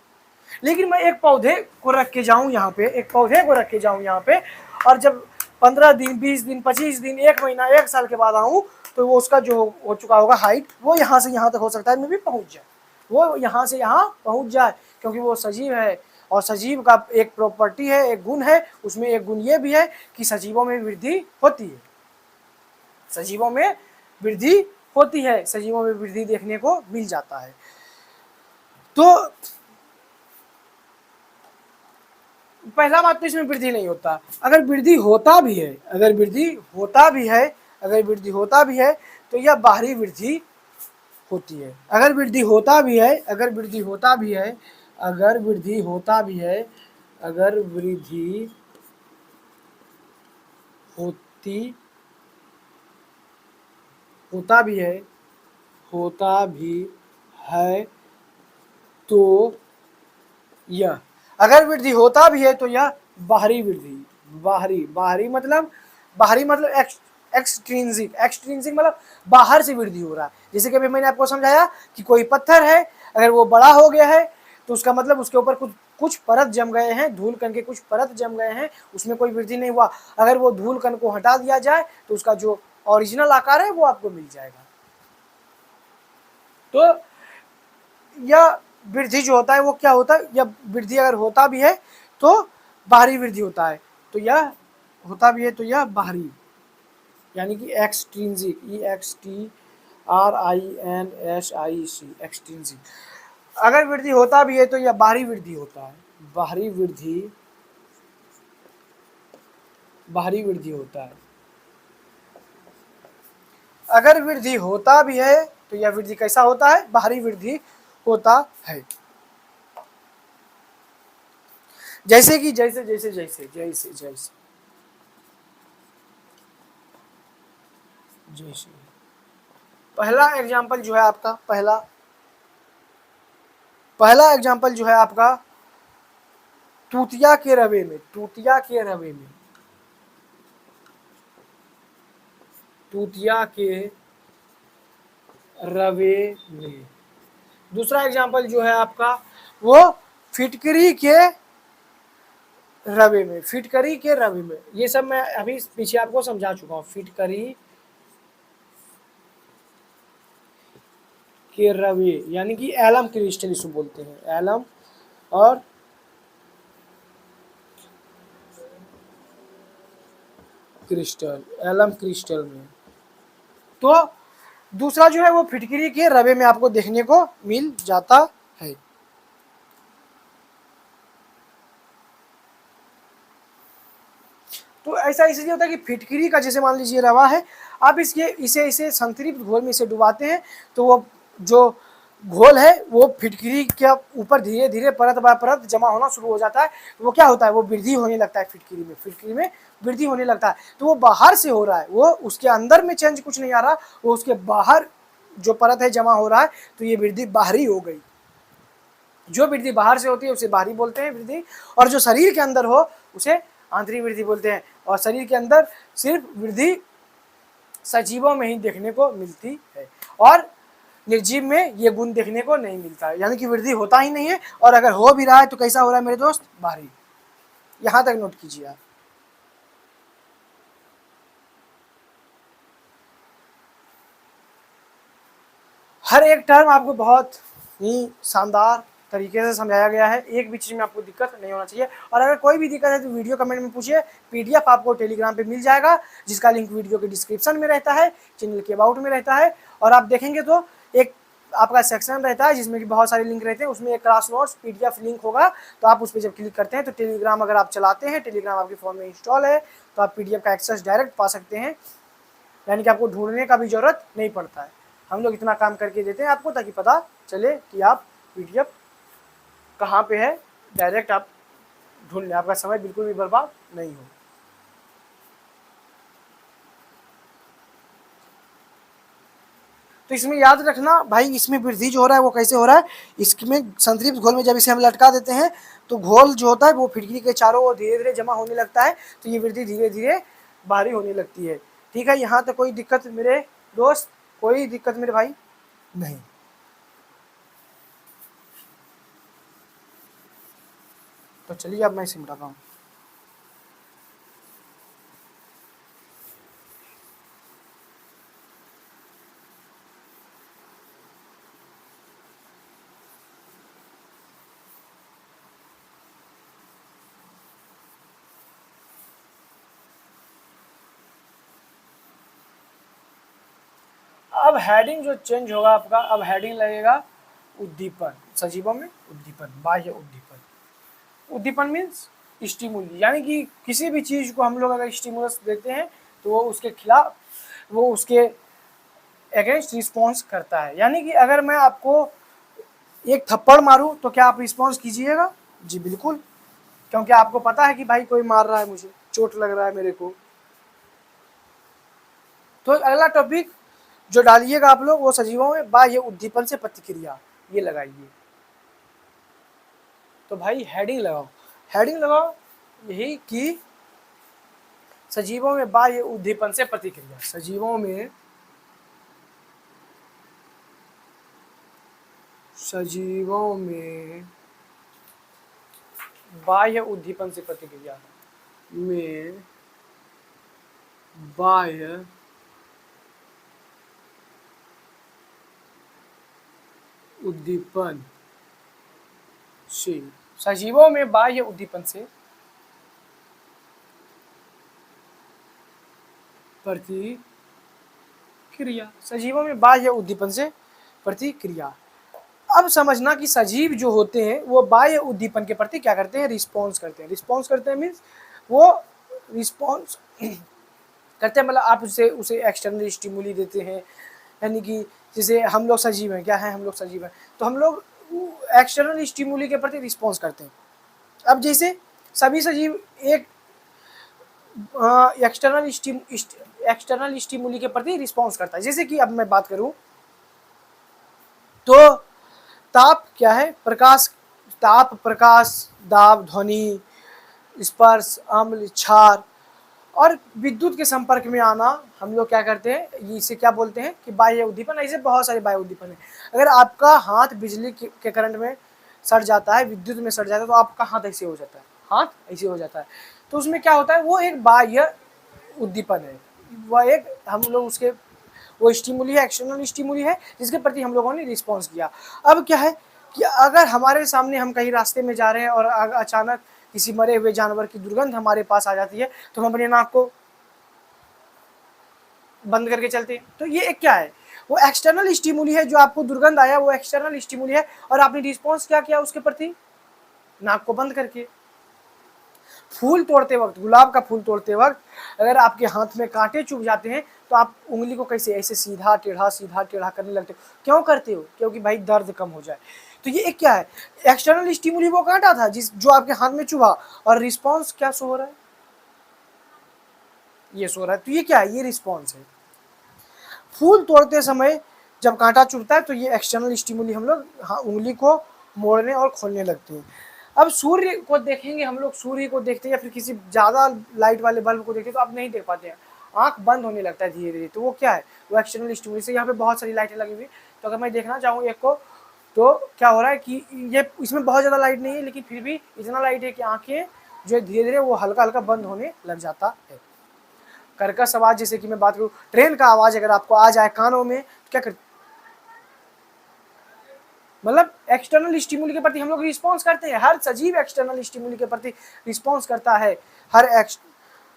लेकिन मैं एक पौधे को रख के जाऊं यहाँ पे, एक पौधे को रख के जाऊं यहाँ पे, और जब 15 दिन, 20 दिन, 25 दिन, 1 महीना, 1 साल के बाद आऊं, तो वो उसका जो हो चुका होगा हाइट, वो यहाँ से यहाँ तक हो सकता है में भी पहुँच जाए, वो यहाँ से यहाँ पहुँच जाए, क्योंकि वो सजीव है। और सजीव का एक प्रॉपर्टी है, एक गुण है, उसमें एक गुण ये भी है कि सजीवों में वृद्धि होती है। सजीवों में वृद्धि होती है, सजीवों में वृद्धि देखने को मिल जाता है। तो पहला बात तो इसमें वृद्धि नहीं होता। अगर वृद्धि होता भी है, अगर वृद्धि होता भी है, अगर वृद्धि होता भी है, तो यह बाहरी वृद्धि होती है। अगर वृद्धि होता भी है, अगर वृद्धि होता भी है, अगर वृद्धि होता भी है, अगर वृद्धि होती होता भी है, होता भी है, तो यह, अगर वृद्धि होता भी है तो यह बाहरी वृद्धि, बाहरी मतलब, बाहरी मतलब एक्सट्रिंसिक, एक्सट्रिंसिक मतलब बाहर से वृद्धि हो रहा है। जैसे कि अभी मैंने आपको समझाया कि कोई पत्थर है, अगर वो बड़ा हो गया है तो उसका मतलब उसके ऊपर कुछ कुछ परत जम गए हैं, धूल कण के कुछ परत जम गए हैं, उसमें कोई वृद्धि नहीं हुआ। अगर वो धूल कण को हटा दिया जाए तो उसका जो ओरिजिनल आकार है वो आपको मिल जाएगा। तो यह वृद्धि जो होता है वो क्या होता है, यह वृद्धि अगर होता भी है तो बाहरी वृद्धि होता है, तो यह होता भी है तो यह बाहरी, यानी कि एक्सट्रिंसिक, EXTRINSIC, एक्सट्रिंसिक। अगर वृद्धि होता भी है तो यह बाहरी वृद्धि होता है, बाहरी वृद्धि, बाहरी वृद्धि होता है। अगर वृद्धि होता भी है तो यह वृद्धि कैसा होता है, बाहरी वृद्धि होता है। जैसे कि जैसे जैसे जैसे जैसे जैसे जैसे पहला एग्जाम्पल जो है आपका, पहला एग्जाम्पल जो है आपका तूतिया के रवे में, तूतिया के रवे में, तूतिया के रवे में। दूसरा एग्जाम्पल जो है आपका वो फिटकरी के रवे में, फिटकरी के रवे में। ये सब मैं अभी पीछे आपको समझा चुका हूँ। फिटकरी के रवे यानी कि एलम क्रिस्टल इसको बोलते हैं, एलम और क्रिस्टल, एलम क्रिस्टल में। तो दूसरा जो है वो फिटकरी के रवे में आपको देखने को मिल जाता है। तो ऐसा इसलिए होता है कि फिटकरी का जैसे मान लीजिए रवा है, आप इसके इसे इसे संतृप्त घोल में इसे डुबाते हैं तो वो जो घोल है वो फिटकरी के ऊपर धीरे धीरे परत बाय परत जमा होना शुरू हो जाता है। तो वो क्या होता है, वो वृद्धि होने लगता है फिटकरी में, फिटकरी में वृद्धि होने लगता है। तो वो बाहर से हो रहा है, वो उसके अंदर में चेंज कुछ नहीं आ रहा, वो उसके बाहर जो परत है जमा हो रहा है, तो ये वृद्धि बाहरी हो गई। जो वृद्धि बाहर से होती है उसे बाहरी बोलते हैं वृद्धि, और जो शरीर के अंदर हो उसे आंतरिक वृद्धि बोलते हैं। और शरीर के अंदर सिर्फ वृद्धि सजीवों में ही देखने को मिलती है, और निर्जीव में ये गुण देखने को नहीं मिलता है, यानी कि वृद्धि होता ही नहीं है। और अगर हो भी रहा है तो कैसा हो रहा है मेरे दोस्त, बाहरी। यहां तक नोट कीजिए आप। हर एक टर्म आपको बहुत ही शानदार तरीके से समझाया गया है, एक भी चीज़ में आपको दिक्कत नहीं होना चाहिए। और अगर कोई भी दिक्कत है तो वीडियो कमेंट में पूछिए, PDF आपको टेलीग्राम पे मिल जाएगा, जिसका लिंक वीडियो के डिस्क्रिप्शन में रहता है, चैनल के अबाउट में रहता है। और आप देखेंगे तो एक आपका सेक्शन रहता है जिसमें कि बहुत सारे लिंक रहते हैं, उसमें एक क्लास नोट्स PDF लिंक होगा, तो आप उस पर जब क्लिक करते हैं तो टेलीग्राम अगर आप चलाते हैं, टेलीग्राम आपके फ़ोन में इंस्टॉल है, तो आप PDF का एक्सेस डायरेक्ट पा सकते हैं, यानी कि आपको ढूंढने का भी ज़रूरत नहीं पड़ता है। हम लोग इतना काम करके देते हैं आपको ताकि पता चले कि आप PDF कहाँ पे है, डायरेक्ट आप ढूंढ लें, आपका समय बिल्कुल भी बर्बाद नहीं हो। तो इसमें याद रखना भाई, इसमें वृद्धि जो हो रहा है वो कैसे हो रहा है, इसमें संतृप्त घोल में जब इसे हम लटका देते हैं तो घोल जो होता है वो फिटकरी के चारों ओर धीरे धीरे जमा होने लगता है, तो ये वृद्धि धीरे धीरे भारी होने लगती है। ठीक है, यहाँ तक कोई दिक्कत मेरे दोस्त, कोई दिक्कत मेरे भाई नहीं। तो चलिए अब मैं इसे मिटाता हूँ। अब हेडिंग जो चेंज होगा आपका, अब हेडिंग लगेगा उद्दीपन, सजीवों में उद्दीपन, बाह्य उद्दीपन। उद्दीपन मीन्स स्टिमुली, यानी कि किसी भी चीज़ को हम लोग अगर स्टिमुलस देते हैं तो वो उसके खिलाफ, वो उसके अगेंस्ट रिस्पॉन्स करता है। यानी कि अगर मैं आपको एक थप्पड़ मारूं तो क्या आप रिस्पॉन्स कीजिएगा? जी बिल्कुल, क्योंकि आपको पता है कि भाई कोई मार रहा है, मुझे चोट लग रहा है मेरे को। तो अगला टॉपिक जो डालिएगा आप लोग वो सजीवों में बाह्य उद्दीपन से प्रतिक्रिया, ये लगाइए। तो भाई हेडिंग लगाओ, हेडिंग लगाओ यही कि सजीवों में बाह्य उद्दीपन से प्रतिक्रिया, सजीवों में, सजीवों में बाह्य उद्दीपन से प्रतिक्रिया में, बाह्य उद्दीपन से, सजीवों में बाह्य उद्दीपन से प्रतिक्रिया, सजीवों में बाह्य उद्दीपन से प्रतिक्रिया। अब समझना कि सजीव जो होते हैं वो बाह्य उद्दीपन के प्रति क्या करते हैं, रिस्पॉन्स करते हैं। रिस्पॉन्स करते हैं मीन्स वो रिस्पॉन्स करते हैं, मतलब आप उसे एक्सटर्नल स्टिमुली देते हैं, यानी कि जैसे हम लोग सजीव हैं, क्या है, हम लोग सजीव हैं, तो हम लोग एक्सटर्नल स्टिमुली के प्रति रिस्पॉन्स करते हैं। अब जैसे सभी सजीव एक एक्सटर्नल स्टिमुली के प्रति रिस्पॉन्स करता है। जैसे कि अब मैं बात करूं तो ताप क्या है, प्रकाश, ताप, प्रकाश, दाब, ध्वनि, स्पर्श, अम्ल, क्षार और विद्युत के संपर्क में आना, हम लोग क्या करते हैं, इसे क्या बोलते हैं कि बाह्य उद्दीपन। ऐसे बहुत सारे बाह्य उद्दीपन है। अगर आपका हाथ बिजली के करंट में सड़ जाता है, विद्युत में सड़ जाता है, तो आपका हाथ ऐसे हो जाता है, हाथ ऐसे हो जाता है, तो उसमें क्या होता है, वो एक बाह्य उद्दीपन है, वह एक हम लोग उसके वो स्टिमुली है, एक्सटर्नल स्टिमुली है, जिसके प्रति हम लोगों ने रिस्पॉन्स किया। अब क्या है कि अगर हमारे सामने हम कहीं रास्ते में जा रहे हैं और अचानक किसी मरे हुए जानवर की दुर्गंध हमारे पास आ जाती है, तो हम अपने नाक को बंद करके चलते हैं। तो ये एक क्या है, वो एक्सटर्नल स्टिमुली है, जो आपको दुर्गंध आया वो एक्सटर्नल स्टिमुली है, और आपने रिस्पॉन्स क्या किया उसके प्रति, नाक को बंद करके। फूल तोड़ते वक्त, गुलाब का फूल तोड़ते वक्त अगर आपके हाथ में कांटे चुभ जाते हैं तो आप उंगली को कैसे ऐसे सीधा टेढ़ा करने लगते हो। क्यों करते हो? क्योंकि भाई दर्द कम हो जाए। तो ये एक क्या है, एक्सटर्नल स्टिमुली वो कांटा था जो आपके हाथ में चुभा, और रिस्पॉन्स क्या शो हो रहा है, ये शो हो रहा है। तो ये क्या है, ये रिस्पॉन्स है। फूल तोड़ते समय जब कांटा चुभता है तो ये एक्सटर्नल स्टिमुली, हम लोग उंगली को मोड़ने और खोलने लगते हैं। अब सूर्य को देखेंगे हम लोग, सूर्य को देखते हैं या फिर किसी ज़्यादा लाइट वाले बल्ब को देखते हैं तो आप नहीं देख पाते हैं, आंख बंद होने लगता है धीरे धीरे। तो वो क्या है, वो एक्सटर्नल स्टिमुली से। यहाँ पे बहुत सारी लाइटें लगी हुई है, तो अगर मैं देखना चाहूँ एक को, तो क्या हो रहा है कि ये इसमें बहुत ज़्यादा लाइट नहीं है, लेकिन फिर भी इतना लाइट है कि आँखें जो है धीरे धीरे वो हल्का हल्का बंद होने लग जाता है। कर्कश आवाज़, जैसे कि मैं बात करूँ ट्रेन का आवाज़ अगर आपको आ जाए कानों में, तो क्या कर, मतलब एक्सटर्नल स्टिमुली के प्रति हम लोग रिस्पॉन्स करते हैं, हर सजीव एक्सटर्नल स्टिमुली के प्रति रिस्पॉन्स करता है,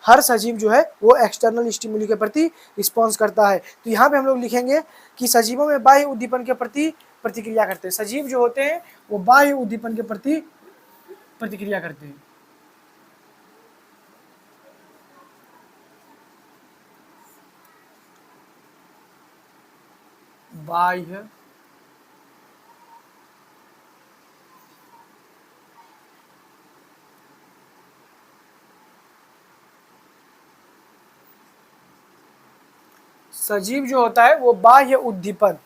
हर सजीव जो है वो एक्सटर्नल स्टिमुली के प्रति रिस्पॉन्स करता है। तो यहाँ पे हम लोग लिखेंगे कि सजीवों में बाह्य उद्दीपन के प्रति प्रतिक्रिया करते हैं, सजीव जो होते हैं वो बाह्य उद्दीपन के प्रति प्रतिक्रिया करते हैं। बाह्य सजीव जो होता है वो बाह्य उद्दीपन,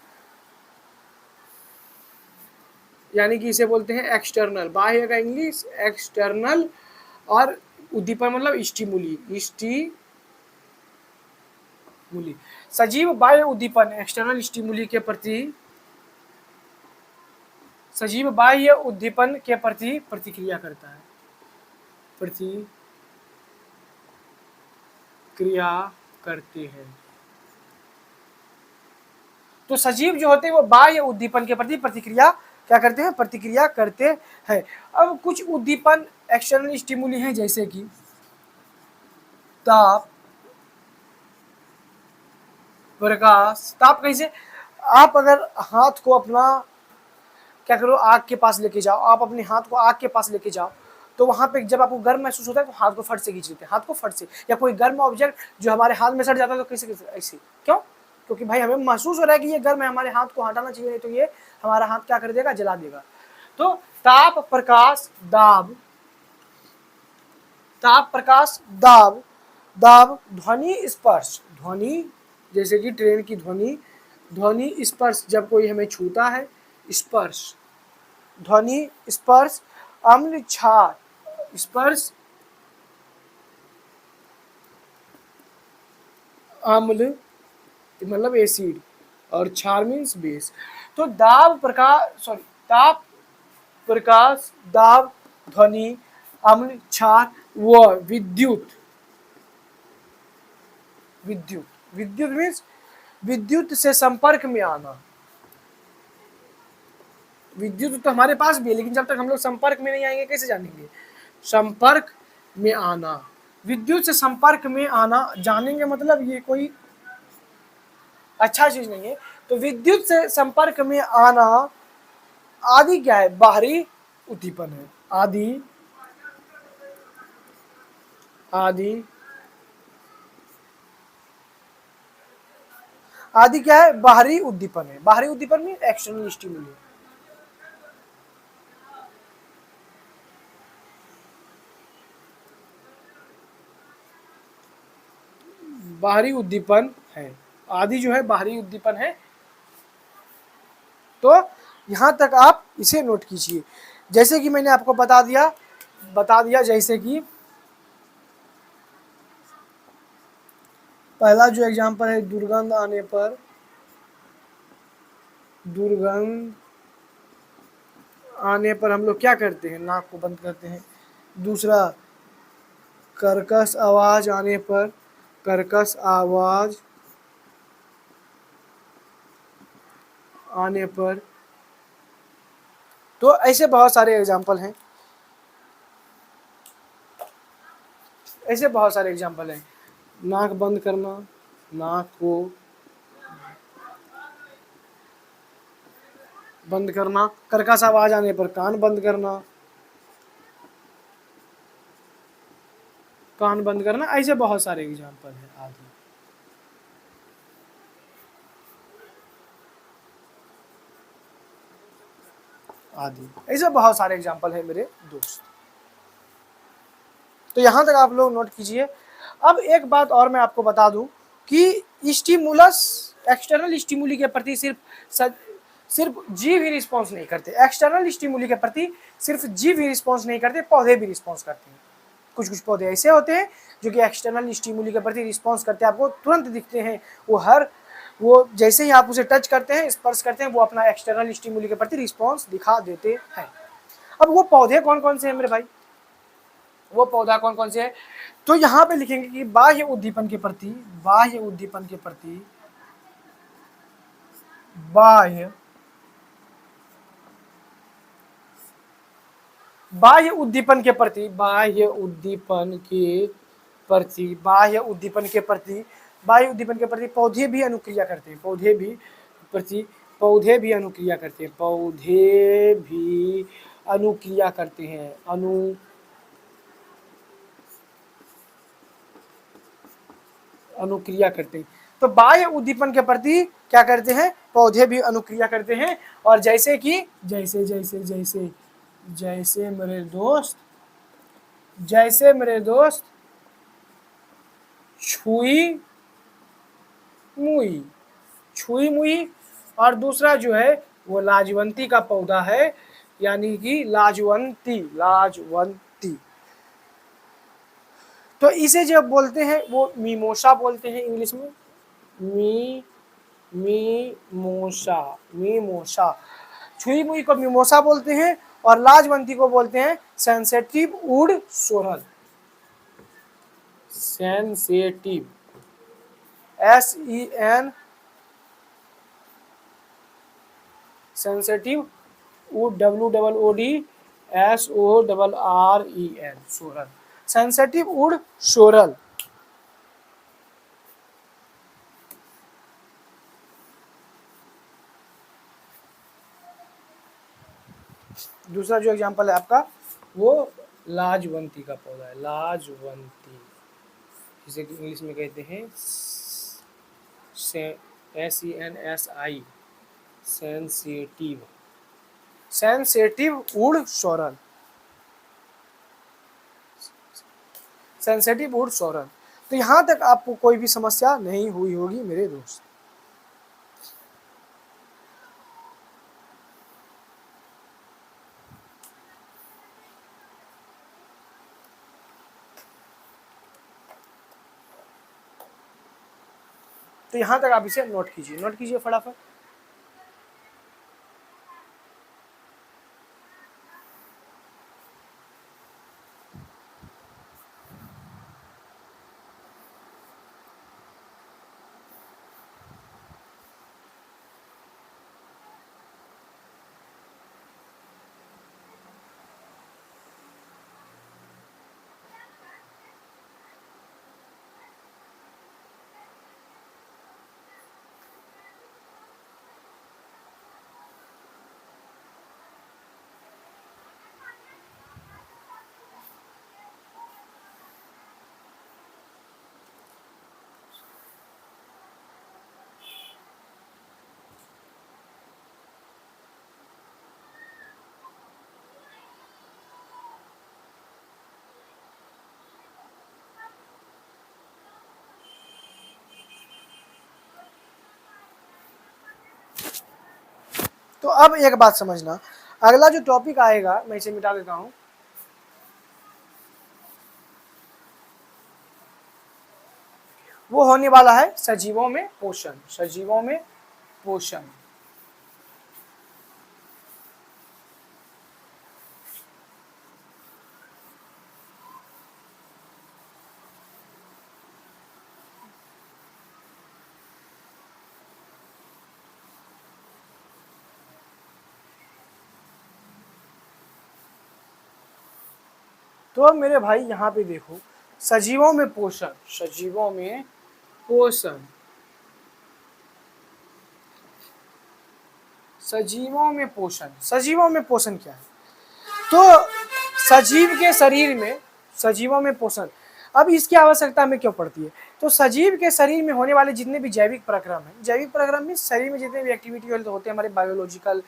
यानी कि इसे बोलते हैं एक्सटर्नल, बाह्य का इंग्लिश एक्सटर्नल, और उद्दीपन मतलब स्टिमुली, स्टिमुली। सजीव बाह्य उद्दीपन एक्सटर्नल स्टिमुली के प्रति, सजीव बाह्य उद्दीपन के प्रति प्रतिक्रिया करता है, प्रतिक्रिया करते हैं। तो सजीव जो होते हैं वो बाह्य उद्दीपन के प्रति प्रतिक्रिया क्या करते हैं, प्रतिक्रिया करते हैं। अब कुछ उद्दीपन एक्सटर्नल स्टिमुली हैं जैसे कि ताप, प्रकाश। ताप कैसे, आप अगर हाथ को अपना क्या करो, आग के पास लेके जाओ, आप अपने हाथ को आग के पास लेके जाओ, तो वहां पे जब आपको गर्म महसूस होता है तो हाथ को फट से खींच लेते हैं, हाथ को फट से, या कोई गर्म ऑब्जेक्ट जो हमारे हाथ में सट जाता है तो कैसे ऐसे, क्यों, क्योंकि भाई हमें महसूस हो रहा है कि ये गर्म है, हमारे हाथ को हटाना चाहिए, नहीं तो ये हमारा हाथ क्या कर देगा, जला देगा। तो ताप, प्रकाश, दाब, ताप, प्रकाश, दाब, दाब, ध्वनि, स्पर्श, ध्वनि जैसे कि ट्रेन की ध्वनि, ध्वनि, स्पर्श जब कोई हमें छूता है, स्पर्श, ध्वनि, स्पर्श, अम्ल, क्षार, स्पर्श, अम्ल मतलब एसिड, और क्षार मीन्स बेस। तो दाब, प्रकाश, सॉरी, ताप, प्रकाश, दाब, ध्वनि, अम्ल, क्षार व विद्युत, विद्युत, विद्युत मीन्स विद्युत से संपर्क में आना। विद्युत तो हमारे पास भी है, लेकिन जब तक हम लोग संपर्क में नहीं आएंगे कैसे जानेंगे, संपर्क में आना, विद्युत से संपर्क में आना, जानेंगे मतलब ये कोई अच्छा चीज नहीं है। तो विद्युत से संपर्क में आना आदि क्या है, बाहरी उद्दीपन है, आदि, आदि, आदि क्या है, बाहरी उद्दीपन है, बाहरी उद्दीपन में एक्सटर्नल स्टिमुली, बाहरी उद्दीपन है, आदि जो है बाहरी उद्दीपन है। तो यहां तक आप इसे नोट कीजिए, जैसे कि मैंने आपको बता दिया जैसे कि पहला जो एग्जांपल है, दुर्गंध आने पर, दुर्गंध आने पर हम लोग क्या करते हैं, नाक को बंद करते हैं। दूसरा, कर्कश आवाज आने पर, कर्कश आवाज आने पर। तो ऐसे बहुत सारे एग्जाम्पल हैं, ऐसे बहुत सारे एग्जाम्पल हैं। नाक बंद करना, नाक को बंद करना, कर्कश आवाज आने पर कान बंद करना, कान बंद करना, ऐसे बहुत सारे एग्जाम्पल हैं आदि। आदि ऐसे बहुत सारे एग्जाम्पल हैं मेरे दोस्त। तो यहां तक आप लोग नोट कीजिए। अब एक बात और मैं आपको बता दूं कि स्टिमुलस, एक्सटर्नल स्टिमुली के प्रति सिर्फ जीव ही रिस्पॉन्स नहीं करते, एक्सटर्नल स्टिमुली के प्रति सिर्फ जीव ही रिस्पॉन्स नहीं करते, पौधे भी रिस्पॉन्स करते हैं। कुछ कुछ पौधे ऐसे होते हैं जो कि एक्सटर्नल स्टिमुली के प्रति रिस्पॉन्स करते हैं, आपको तुरंत दिखते हैं, वो जैसे ही आप उसे टच करते हैं, स्पर्श करते हैं, वो अपना एक्सटर्नल स्टिमुली के प्रति रिस्पॉन्स दिखा देते हैं। अब वो पौधे कौन कौन से हैं मेरे भाई, वो पौधा कौन कौन से है, तो यहाँ पे लिखेंगे कि बाह्य उद्दीपन के प्रति, बाह्य उद्दीपन के प्रति, बाह्य बाह्य उद्दीपन के प्रति, बाह्य उद्दीपन के प्रति, बाह्य उद्दीपन के प्रति, बाह्य उद्दीपन के प्रति पौधे भी अनुक्रिया करते हैं, पौधे भी प्रति, पौधे भी अनुक्रिया करते हैं, पौधे भी अनुक्रिया करते हैं, अनुक्रिया करते हैं। तो बाह्य उद्दीपन के प्रति क्या करते हैं, पौधे भी अनुक्रिया करते हैं। और जैसे कि जैसे जैसे जैसे जैसे मेरे दोस्त, जैसे मेरे दोस्त छुई मुई, छुई मुई। और दूसरा जो है वो लाजवंती का पौधा है, यानी कि लाजवंती, लाजवंती। तो इसे जब बोलते हैं वो मीमोसा बोलते हैं इंग्लिश में, मीमोसा, मीमोसा। छुई मुई को मीमोसा बोलते हैं और लाजवंती को बोलते हैं sensitive wood sorrel, sensitive, SEN, sensitive wood, WOOD SORREL, sorrel, sensitive wood sorrel. दूसरा जो एग्जांपल है आपका वो लाजवंती का पौधा है, लाजवंती, जिसे कि इंग्लिश में कहते हैं SENSI, sensitive, sensitive wood sorrel, sensitive wood sorrel. तो यहाँ तक आपको कोई भी समस्या नहीं हुई होगी मेरे दोस्त। तो यहाँ तक आप इसे नोट कीजिए, नोट कीजिए फटाफट। तो अब एक बात समझना, अगला जो टॉपिक आएगा मैं इसे मिटा देता हूं, वो होने वाला है सजीवों में पोषण, सजीवों में पोषण। तो अब मेरे भाई यहाँ पे देखो, सजीवों में पोषण, सजीवों में पोषण, सजीवों में पोषण, सजीवों में पोषण क्या है? तो सजीव के शरीर में, सजीवों में पोषण, अब इसकी आवश्यकता हमें क्यों पड़ती है? तो सजीव के शरीर में होने वाले जितने भी जैविक प्रक्रम हैं, जैविक प्रक्रम में शरीर में जितने भी एक्टिविटी होते हैं, हमारे बायोलॉजिकल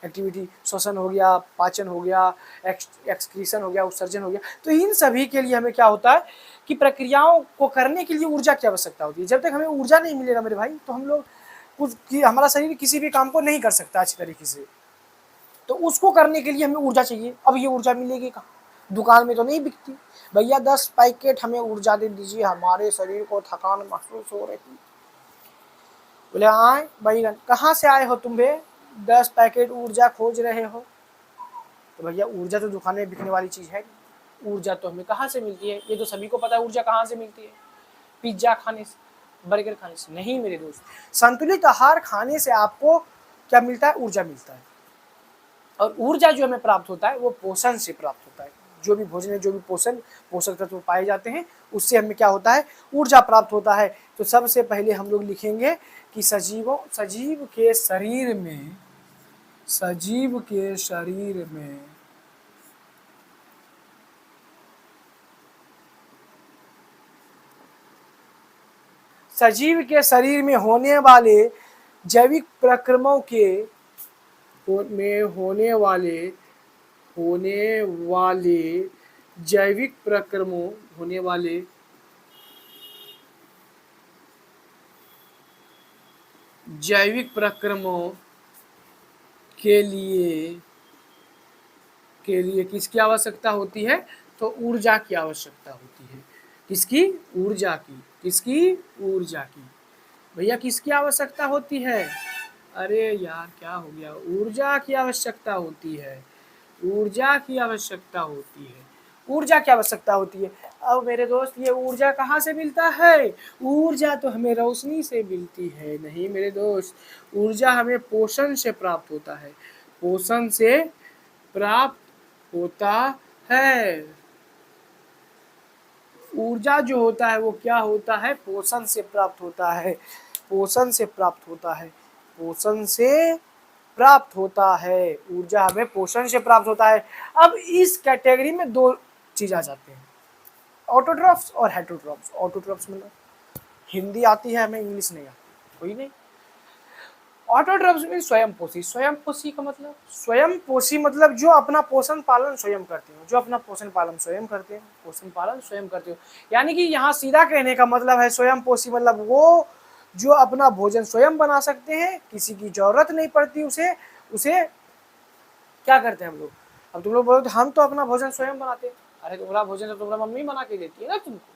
एक्टिविटी, श्वसन हो गया, पाचन हो गया, एक्सक्रीशन हो गया, उत्सर्जन हो गया, तो इन सभी के लिए हमें क्या होता है कि प्रक्रियाओं को करने के लिए ऊर्जा की आवश्यकता होती है। जब तक हमें ऊर्जा नहीं मिलेगा मेरे भाई, तो हम लोग कुछ, हमारा शरीर किसी भी काम को नहीं कर सकता अच्छी तरीके से। तो उसको करने के लिए हमें ऊर्जा चाहिए। अब ये ऊर्जा मिलेगी कहाँ? दुकान में तो नहीं बिकती। भैया 10 पैकेट हमें ऊर्जा दे दीजिए, हमारे शरीर को थकान महसूस हो रही। बोले आए भाई, कहाँ से आए हो तुम? भे 10 पैकेट ऊर्जा खोज रहे हो? तो भैया ऊर्जा तो दुकान में बिकने वाली चीज़ है, ऊर्जा तो हमें कहाँ से मिलती है? ये तो सभी को पता है ऊर्जा कहाँ से मिलती है, पिज्जा खाने से, बर्गर खाने से नहीं मेरे दोस्त। संतुलित आहार खाने से आपको क्या मिलता है? ऊर्जा मिलता है। और ऊर्जा जो हमें प्राप्त होता है वो पोषण से प्राप्त होता है। जो भी भोजन है, जो भी पोषक तत्व पाए जाते हैं, उससे हमें क्या होता है, ऊर्जा प्राप्त होता है। तो सबसे पहले हम लोग लिखेंगे कि सजीव के शरीर में, सजीव के शरीर में सजीव के शरीर में होने वाले जैविक प्रक्रमों के में होने वाले जैविक प्रक्रमों होने वाले जैविक प्रक्रमों के लिए किसकी आवश्यकता होती है, तो ऊर्जा की आवश्यकता होती है। किसकी? ऊर्जा की। किसकी? ऊर्जा की। भैया किसकी आवश्यकता होती है? अरे यार क्या हो गया, ऊर्जा की आवश्यकता होती है। ऊर्जा की आवश्यकता होती है। ऊर्जा की आवश्यकता होती है। अब मेरे दोस्त, ये ऊर्जा कहाँ से मिलता है? ऊर्जा तो हमें रोशनी से मिलती है। नहीं मेरे दोस्त, ऊर्जा हमें पोषण से प्राप्त होता है। पोषण से प्राप्त होता है। ऊर्जा जो होता है वो क्या होता है? पोषण से प्राप्त होता है। पोषण से प्राप्त होता है। पोषण से प्राप्त होता है। ऊर्जा हमें पोषण से प्राप्त होता है। अब इस कैटेगरी में दो चीज आ जाते हैं, ऑटोट्रॉफ्स और हेटरोट्रॉफ्स। ऑटोट्रॉफ्स मतलब हिंदी आती है हमें, इंग्लिश नहीं आती, कोई नहीं। ऑटोट्रॉफ्स में स्वयंपोषी। स्वयंपोषी का मतलब, स्वयंपोषी मतलब जो अपना पोषण पालन स्वयं करते हो, जो अपना पोषण पालन स्वयं करते हैं, पोषण पालन स्वयं करते हो। यानी कि यहाँ सीधा कहने का मतलब है स्वयंपोषी मतलब वो जो अपना भोजन स्वयं बना सकते हैं, किसी की जरूरत नहीं पड़ती उसे। उसे क्या करते हैं हम लोग? अब तुम लोग बोलो तो हम तो अपना भोजन स्वयं बनाते हैं। अरे तुम्हारा भोजन तो तुम्हारा मम्मी बना के देती है ना तुमको।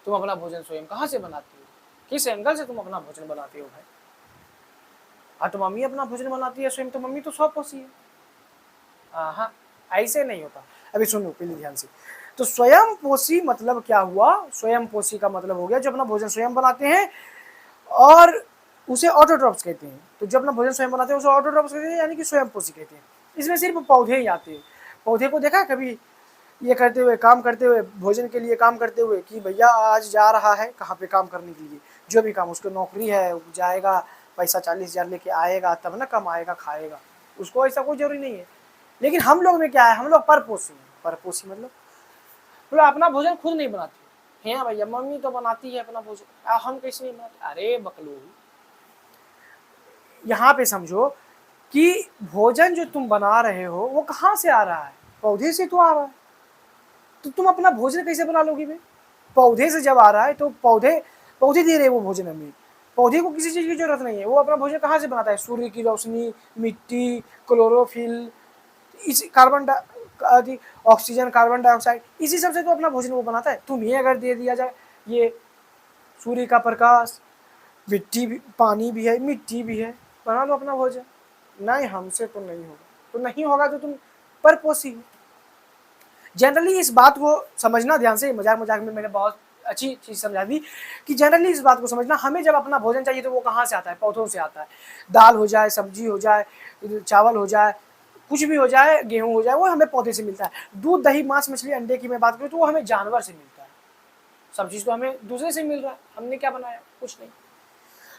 तुम अपना भोजन स्वयं कहाँ से बनाती हो? किस एंगल से तुम अपना भोजन बनाते हो भाई? हाँ तो मम्मी अपना भोजन बनाती है स्वयं, तो मम्मी तो स्वयंपोषी है। हाँ, ऐसे नहीं होता। अभी सुनो पहले ध्यान से। तो स्वयंपोषी मतलब क्या हुआ? स्वयंपोषी का मतलब हो गया जो अपना भोजन स्वयं बनाते हैं, और उसे ऑटोट्रॉफ्स कहते हैं। तो जब अपना भोजन स्वयं बनाते हैं उसे ऑटोट्रॉफ्स कहते हैं, यानी कि स्वयंपोषी कहते हैं। इसमें सिर्फ पौधे ही आते हैं। पौधे को देखा कभी ये करते हुए, काम करते हुए, भोजन के लिए काम करते हुए, कि भैया आज जा रहा है कहाँ पे काम करने के लिए, जो भी काम, उसको नौकरी है, जाएगा पैसा 40,000 लेके आएगा, तब ना कमाएगा खाएगा, उसको ऐसा कोई जरूरी नहीं है। लेकिन हम लोग में क्या है, हम लोग परपोषी हैं। परपोषी मतलब बोलो अपना भोजन खुद नहीं बनाते हैं भैया, मम्मी तो बनाती है अपना भोजन, हम कैसे नहीं बनाते? अरे बकलो, यहाँ पे समझो कि भोजन जो तुम बना रहे हो वो कहाँ से आ रहा है? पौधे से तो आ रहा है। तो तुम अपना भोजन कैसे बना लोगे भाई? पौधे से जब आ रहा है तो पौधे पौधे दे रहे हैं वो भोजन हमें। पौधे को किसी चीज़ की जरूरत नहीं है, वो अपना भोजन कहाँ से बनाता है? सूर्य की रोशनी, मिट्टी, क्लोरोफिल, इस ऑक्सीजन, कार्बन डाइऑक्साइड, इसी सब से तो अपना भोजन वो बनाता है। तुम्हें अगर दे दिया जाए ये सूर्य का प्रकाश, मिट्टी भी, पानी भी है, मिट्टी भी है, बना लो अपना भोजन। नहीं, हमसे तो नहीं होगा। तो नहीं होगा तो तुम परपोषी हो। जनरली इस बात को समझना ध्यान से, मजाक मजाक में मैंने बहुत अच्छी चीज़ समझा दी कि जनरली इस बात को समझना, हमें जब अपना भोजन चाहिए तो वो कहाँ से आता है? पौधों से आता है। दाल हो जाए, सब्जी हो जाए, चावल हो जाए, कुछ भी हो जाए, गेहूँ हो जाए, वो हमें पौधे से मिलता है। दूध, दही, मांस, मछली, अंडे की मैं बात करूँ तो वो हमें जानवर से मिलता है। सब चीज़ तो हमें दूसरे से मिल रहा है, हमने क्या बनाया? कुछ नहीं।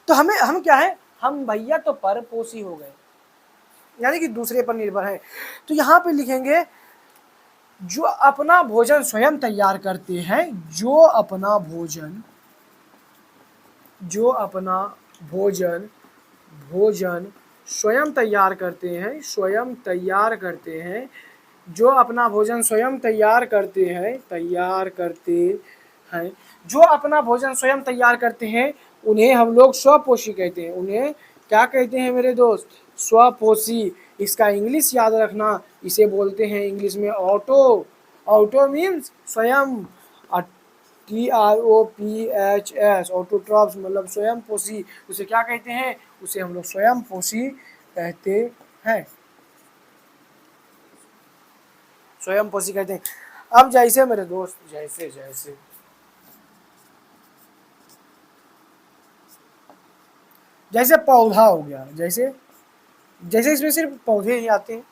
तो हम क्या है, हम भैया तो परपोषी हो गए, यानी कि दूसरे पर निर्भर है। तो यहाँ पे लिखेंगे जो अपना भोजन स्वयं तैयार करते हैं, जो अपना भोजन स्वयं तैयार करते हैं, स्वयं तैयार करते हैं, जो अपना भोजन स्वयं तैयार करते हैं, जो अपना भोजन स्वयं तैयार करते हैं, उन्हें हम लोग स्वपोषी कहते हैं। उन्हें क्या कहते हैं मेरे दोस्त? स्वपोषी। इसका इंग्लिश याद रखना, इसे बोलते हैं इंग्लिश में ऑटो। ऑटो मीन्स स्वयं, TROPHS, ऑटोट्रॉफ्स मतलब स्वयं पोषी। उसे क्या कहते हैं? उसे हम लोग स्वयं पोषी कहते हैं, स्वयं पोषी कहते हैं। अब जैसे मेरे दोस्त, जैसे जैसे जैसे पौधा हो गया, जैसे जैसे इसमें सिर्फ पौधे ही आते हैं,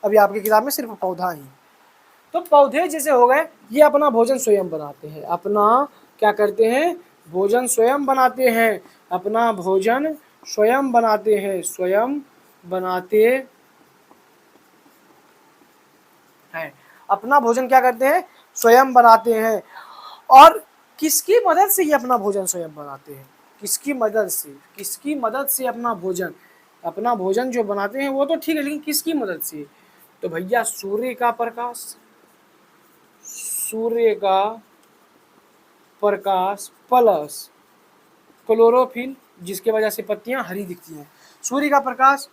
अभी आपकी किताब में सिर्फ पौधा ही, तो पौधे जैसे हो गए, ये अपना भोजन स्वयं बनाते हैं, अपना क्या करते हैं, भोजन स्वयं बनाते हैं, अपना भोजन स्वयं बनाते हैं, स्वयं बनाते हैं, अपना भोजन क्या करते हैं, स्वयं बनाते हैं। और किसकी मदद से ये अपना भोजन स्वयं बनाते हैं, किसकी मदद से, किसकी मदद से अपना भोजन, अपना भोजन जो बनाते हैं वो तो ठीक है, लेकिन किसकी मदद से, तो भैया सूर्य का प्रकाश, सूर्य का प्रकाश प्लस क्लोरोफिल, जिसके वजह से पत्तियां हरी दिखती हैं, सूर्य का प्रकाश,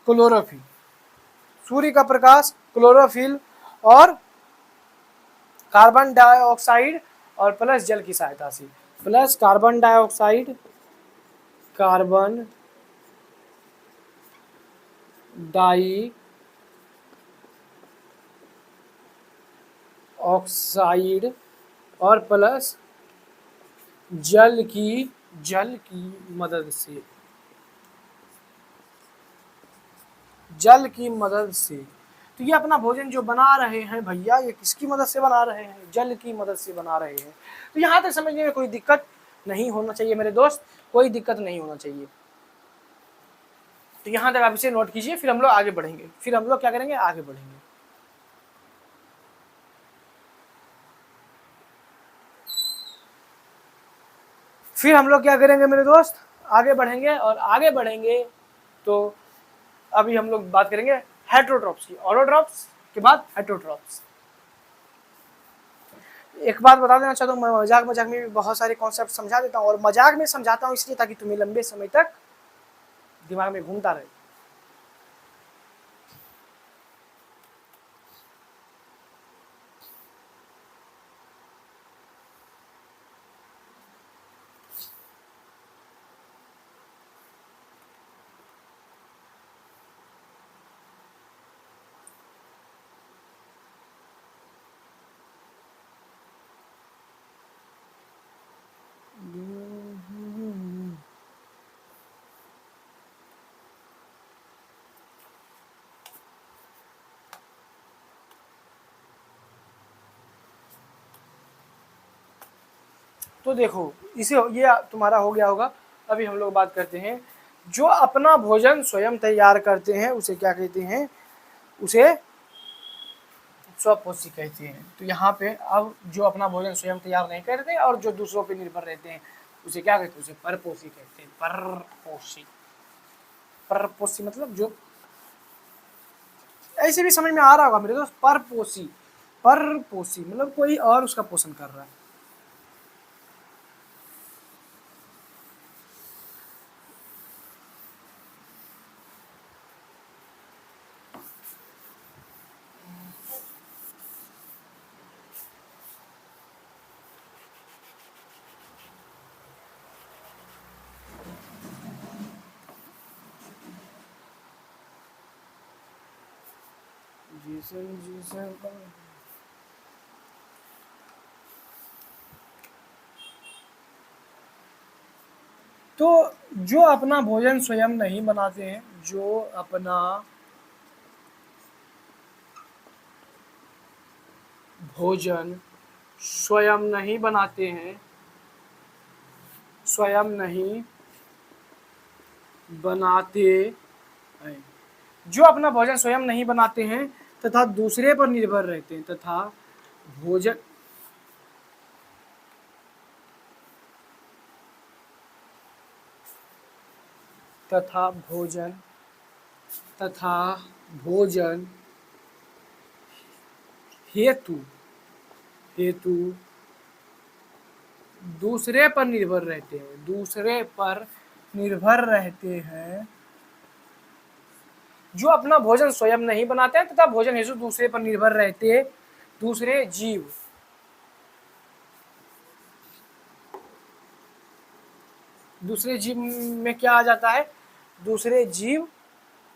क्लोरोफिल, सूर्य का प्रकाश, क्लोरोफिल और कार्बन डाइऑक्साइड और प्लस जल की सहायता से, plus carbon dioxide, carbon dioxide और प्लस जल की मदद से, जल की मदद से, तो ये अपना भोजन जो बना रहे हैं भैया, ये किसकी मदद से बना रहे हैं, जल की मदद से बना रहे हैं। तो यहाँ तक समझने में कोई दिक्कत नहीं होना चाहिए मेरे दोस्त, कोई दिक्कत नहीं होना चाहिए। तो यहाँ तक आप इसे नोट कीजिए, फिर हम लोग आगे बढ़ेंगे, फिर हम लोग क्या करेंगे, आगे बढ़ेंगे। फिर हम लोग क्या करेंगे मेरे दोस्त, आगे बढ़ेंगे, और आगे बढ़ेंगे तो अभी हम लोग बात करेंगे हेटरोट्रॉप्स की, ऑटोट्रॉप्स के बाद हेटरोट्रॉप्स। एक बात बता देना चाहता हूँ, मैं मजाक मजाक में भी बहुत सारे कॉन्सेप्ट समझा देता हूँ, और मजाक में समझाता हूँ इसलिए ताकि तुम्हें लंबे समय तक दिमाग में घूमता रहे। तो देखो, इसे ये तुम्हारा हो गया होगा। अभी हम लोग बात करते हैं, जो अपना भोजन स्वयं तैयार करते हैं उसे क्या कहते हैं, उसे स्वपोषी कहते हैं। तो यहाँ पे अब जो अपना भोजन स्वयं तैयार नहीं करते और जो दूसरों पे निर्भर रहते हैं उसे क्या कहते हैं, उसे परपोषी कहते हैं। परपोषी, परपोषी मतलब जो, ऐसे भी समझ में आ रहा होगा मेरे दोस्त, परपोषी, परपोषी मतलब कोई और उसका पोषण कर रहा है। तो जो अपना भोजन स्वयं नहीं बनाते हैं, जो अपना भोजन स्वयं नहीं बनाते हैं, स्वयं नहीं बनाते हैं, जो अपना भोजन स्वयं नहीं बनाते हैं तथा दूसरे पर निर्भर रहते हैं, तथा भोजन तथा भोजन तथा भोजन हेतु हेतु दूसरे पर निर्भर रहते हैं, दूसरे पर निर्भर रहते हैं, जो अपना भोजन स्वयं नहीं बनाते हैं तथा भोजन हेतु दूसरे पर निर्भर रहते दूसरे जीव, दूसरे जीव में क्या आ जाता है, दूसरे जीव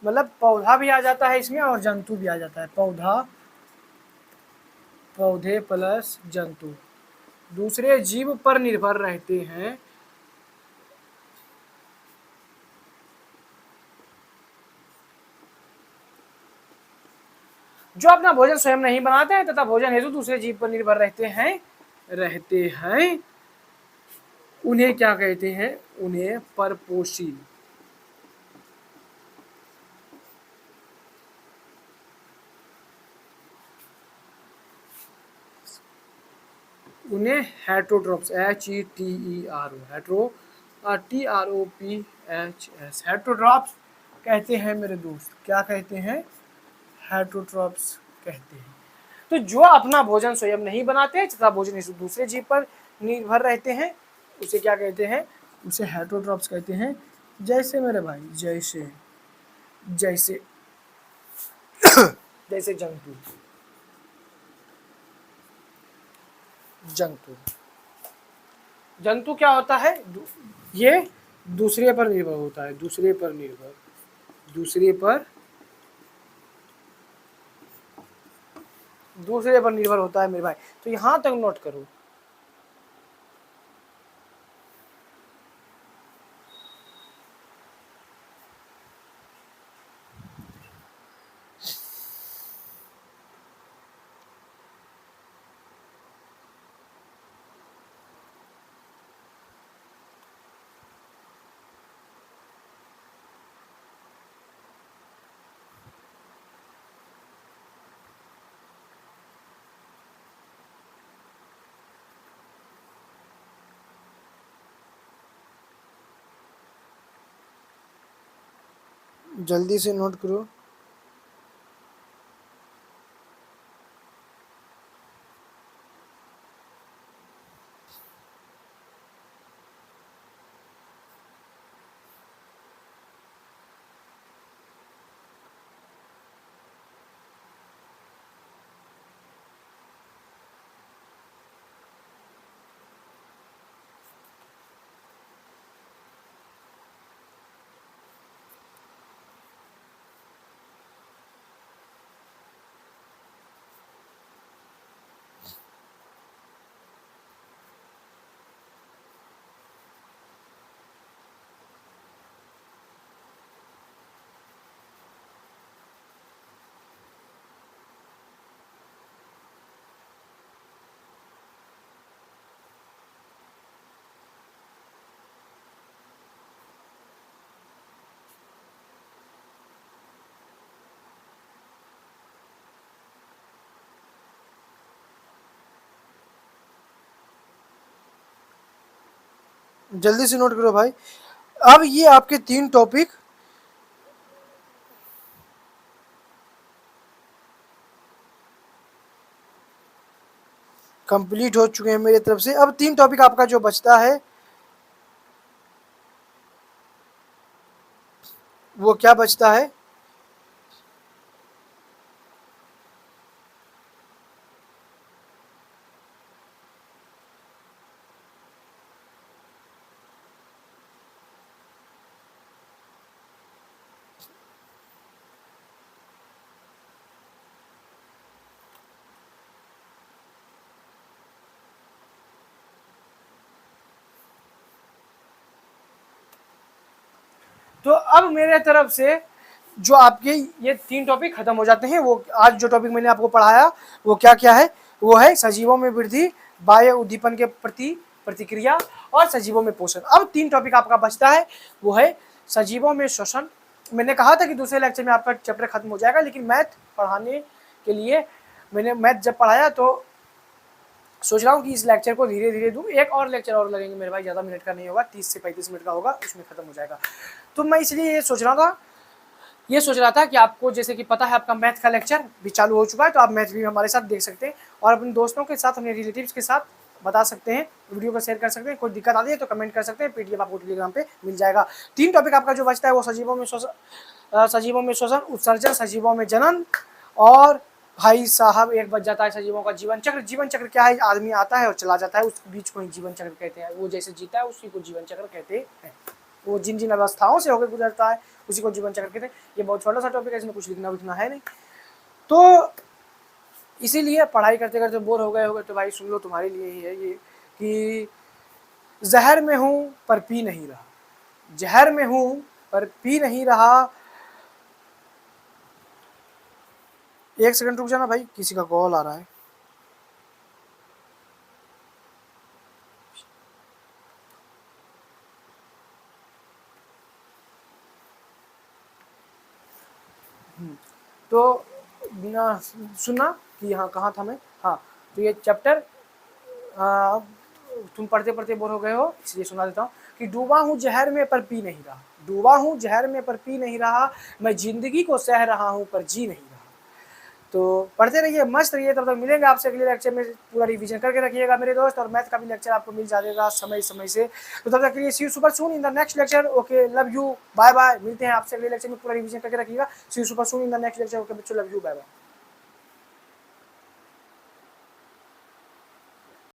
मतलब पौधा भी आ जाता है इसमें और जंतु भी आ जाता है, पौधा, पौधे प्लस जंतु, दूसरे जीव पर निर्भर रहते हैं, जो अपना भोजन स्वयं नहीं बनाते हैं तथा भोजन हेतु दूसरे जीव पर निर्भर रहते हैं उन्हें क्या कहते हैं? उन्हें परपोषी। उन्हें heterotrophs, HETERO, hetero TROPHS, heterotrophs कहते हैं मेरे दोस्त। क्या कहते हैं? हेटरोट्रॉप्स कहते हैं। तो जो अपना भोजन स्वयं नहीं बनाते हैं तथा भोजन दूसरे जीव पर निर्भर रहते हैं उसे क्या कहते हैं? उसे हेटरोट्रॉप्स कहते हैं। जैसे मेरे भाई, जैसे जैसे जैसे जंतु जंतु जंतु क्या होता है? ये दूसरे पर निर्भर होता है, दूसरे पर निर्भर होता है मेरे भाई। तो यहां तक नोट करो। जल्दी से नोट करो। जल्दी से नोट करो भाई। अब ये आपके 3 टॉपिक कंप्लीट हो चुके हैं मेरी तरफ से। अब 3 टॉपिक आपका जो बचता है वो क्या बचता है? तो अब मेरे तरफ से जो आपके ये 3 टॉपिक खत्म हो जाते हैं। वो आज जो टॉपिक मैंने आपको पढ़ाया वो क्या क्या है? वो है सजीवों में वृद्धि, बाह्य उद्दीपन के प्रति प्रतिक्रिया और सजीवों में पोषण। अब 3 टॉपिक आपका बचता है वो है सजीवों में श्वसन। मैंने कहा था कि दूसरे लेक्चर में आपका चैप्टर खत्म हो जाएगा, लेकिन मैथ पढ़ाने के लिए मैंने मैथ जब पढ़ाया तो सोच रहा हूँ कि इस लेक्चर को धीरे धीरे दूँ। एक और लेक्चर और लगेंगे मेरे भाई, ज़्यादा मिनट का नहीं होगा, 30 से 35 मिनट का होगा, उसमें खत्म हो जाएगा। तो मैं इसलिए ये सोच रहा था कि आपको जैसे कि पता है आपका मैथ का लेक्चर भी चालू हो चुका है, तो आप मैथ भी हमारे साथ देख सकते हैं और अपने दोस्तों के साथ, अपने रिलेटिव्स के साथ बता सकते हैं, वीडियो को शेयर कर सकते हैं। कोई दिक्कत आती है तो कमेंट कर सकते हैं, पीडीएफ आपको टेलीग्राम पे मिल जाएगा। 3 टॉपिक आपका जो बचता है वो सजीवों में श्वसन, उत्सर्जन, सजीवों में जनन और भाई साहब एक बच जाता है सजीवों का जीवन चक्र। जीवन चक्र क्या है? आदमी आता है और चला जाता है, उस बीच को ही जीवन चक्र कहते हैं। वो जैसे जीता है उसी को जीवन चक्र कहते हैं। वो जिन जिन अवस्थाओं से होकर गुजरता है उसी को जीवन चक्र कहते हैं। ये बहुत छोटा सा टॉपिक है, इसमें कुछ लिखना है नहीं। तो इसीलिए पढ़ाई करते करते बोर हो गए तो भाई सुन लो, तुम्हारे लिए ही है ये कि जहर में हूँ पर पी नहीं रहा, जहर में हूँ पर पी नहीं रहा, एक सेकंड रुक जाना भाई, किसी का कॉल आ रहा है। तो सुनना कि हाँ कहाँ था मैं। हाँ, तो ये चैप्टर तुम पढ़ते पढ़ते बोर हो गए हो, इसलिए सुना देता हूँ कि डूबा हूँ जहर में पर पी नहीं रहा, डूबा हूँ जहर में पर पी नहीं रहा, मैं जिंदगी को सह रहा हूँ पर जी नहीं रहा। तो पढ़ते रहिए, मस्त रहिए, तब तक मिलेंगे आपसे अगले लेक्चर में। पूरा रिवीजन करके रखिएगा मेरे दोस्त, और मैथ का भी लेक्चर आपको मिल जाएगा समय समय से। तो तब तक के लिए see you super soon in the next lecture. Okay, love you, bye bye. मिलते हैं आपसे अगले लेक्चर में, पूरा रिवीजन करके रखिएगा। See you super soon in the next lecture. Okay बच्चों, लव यू, बाय बाय।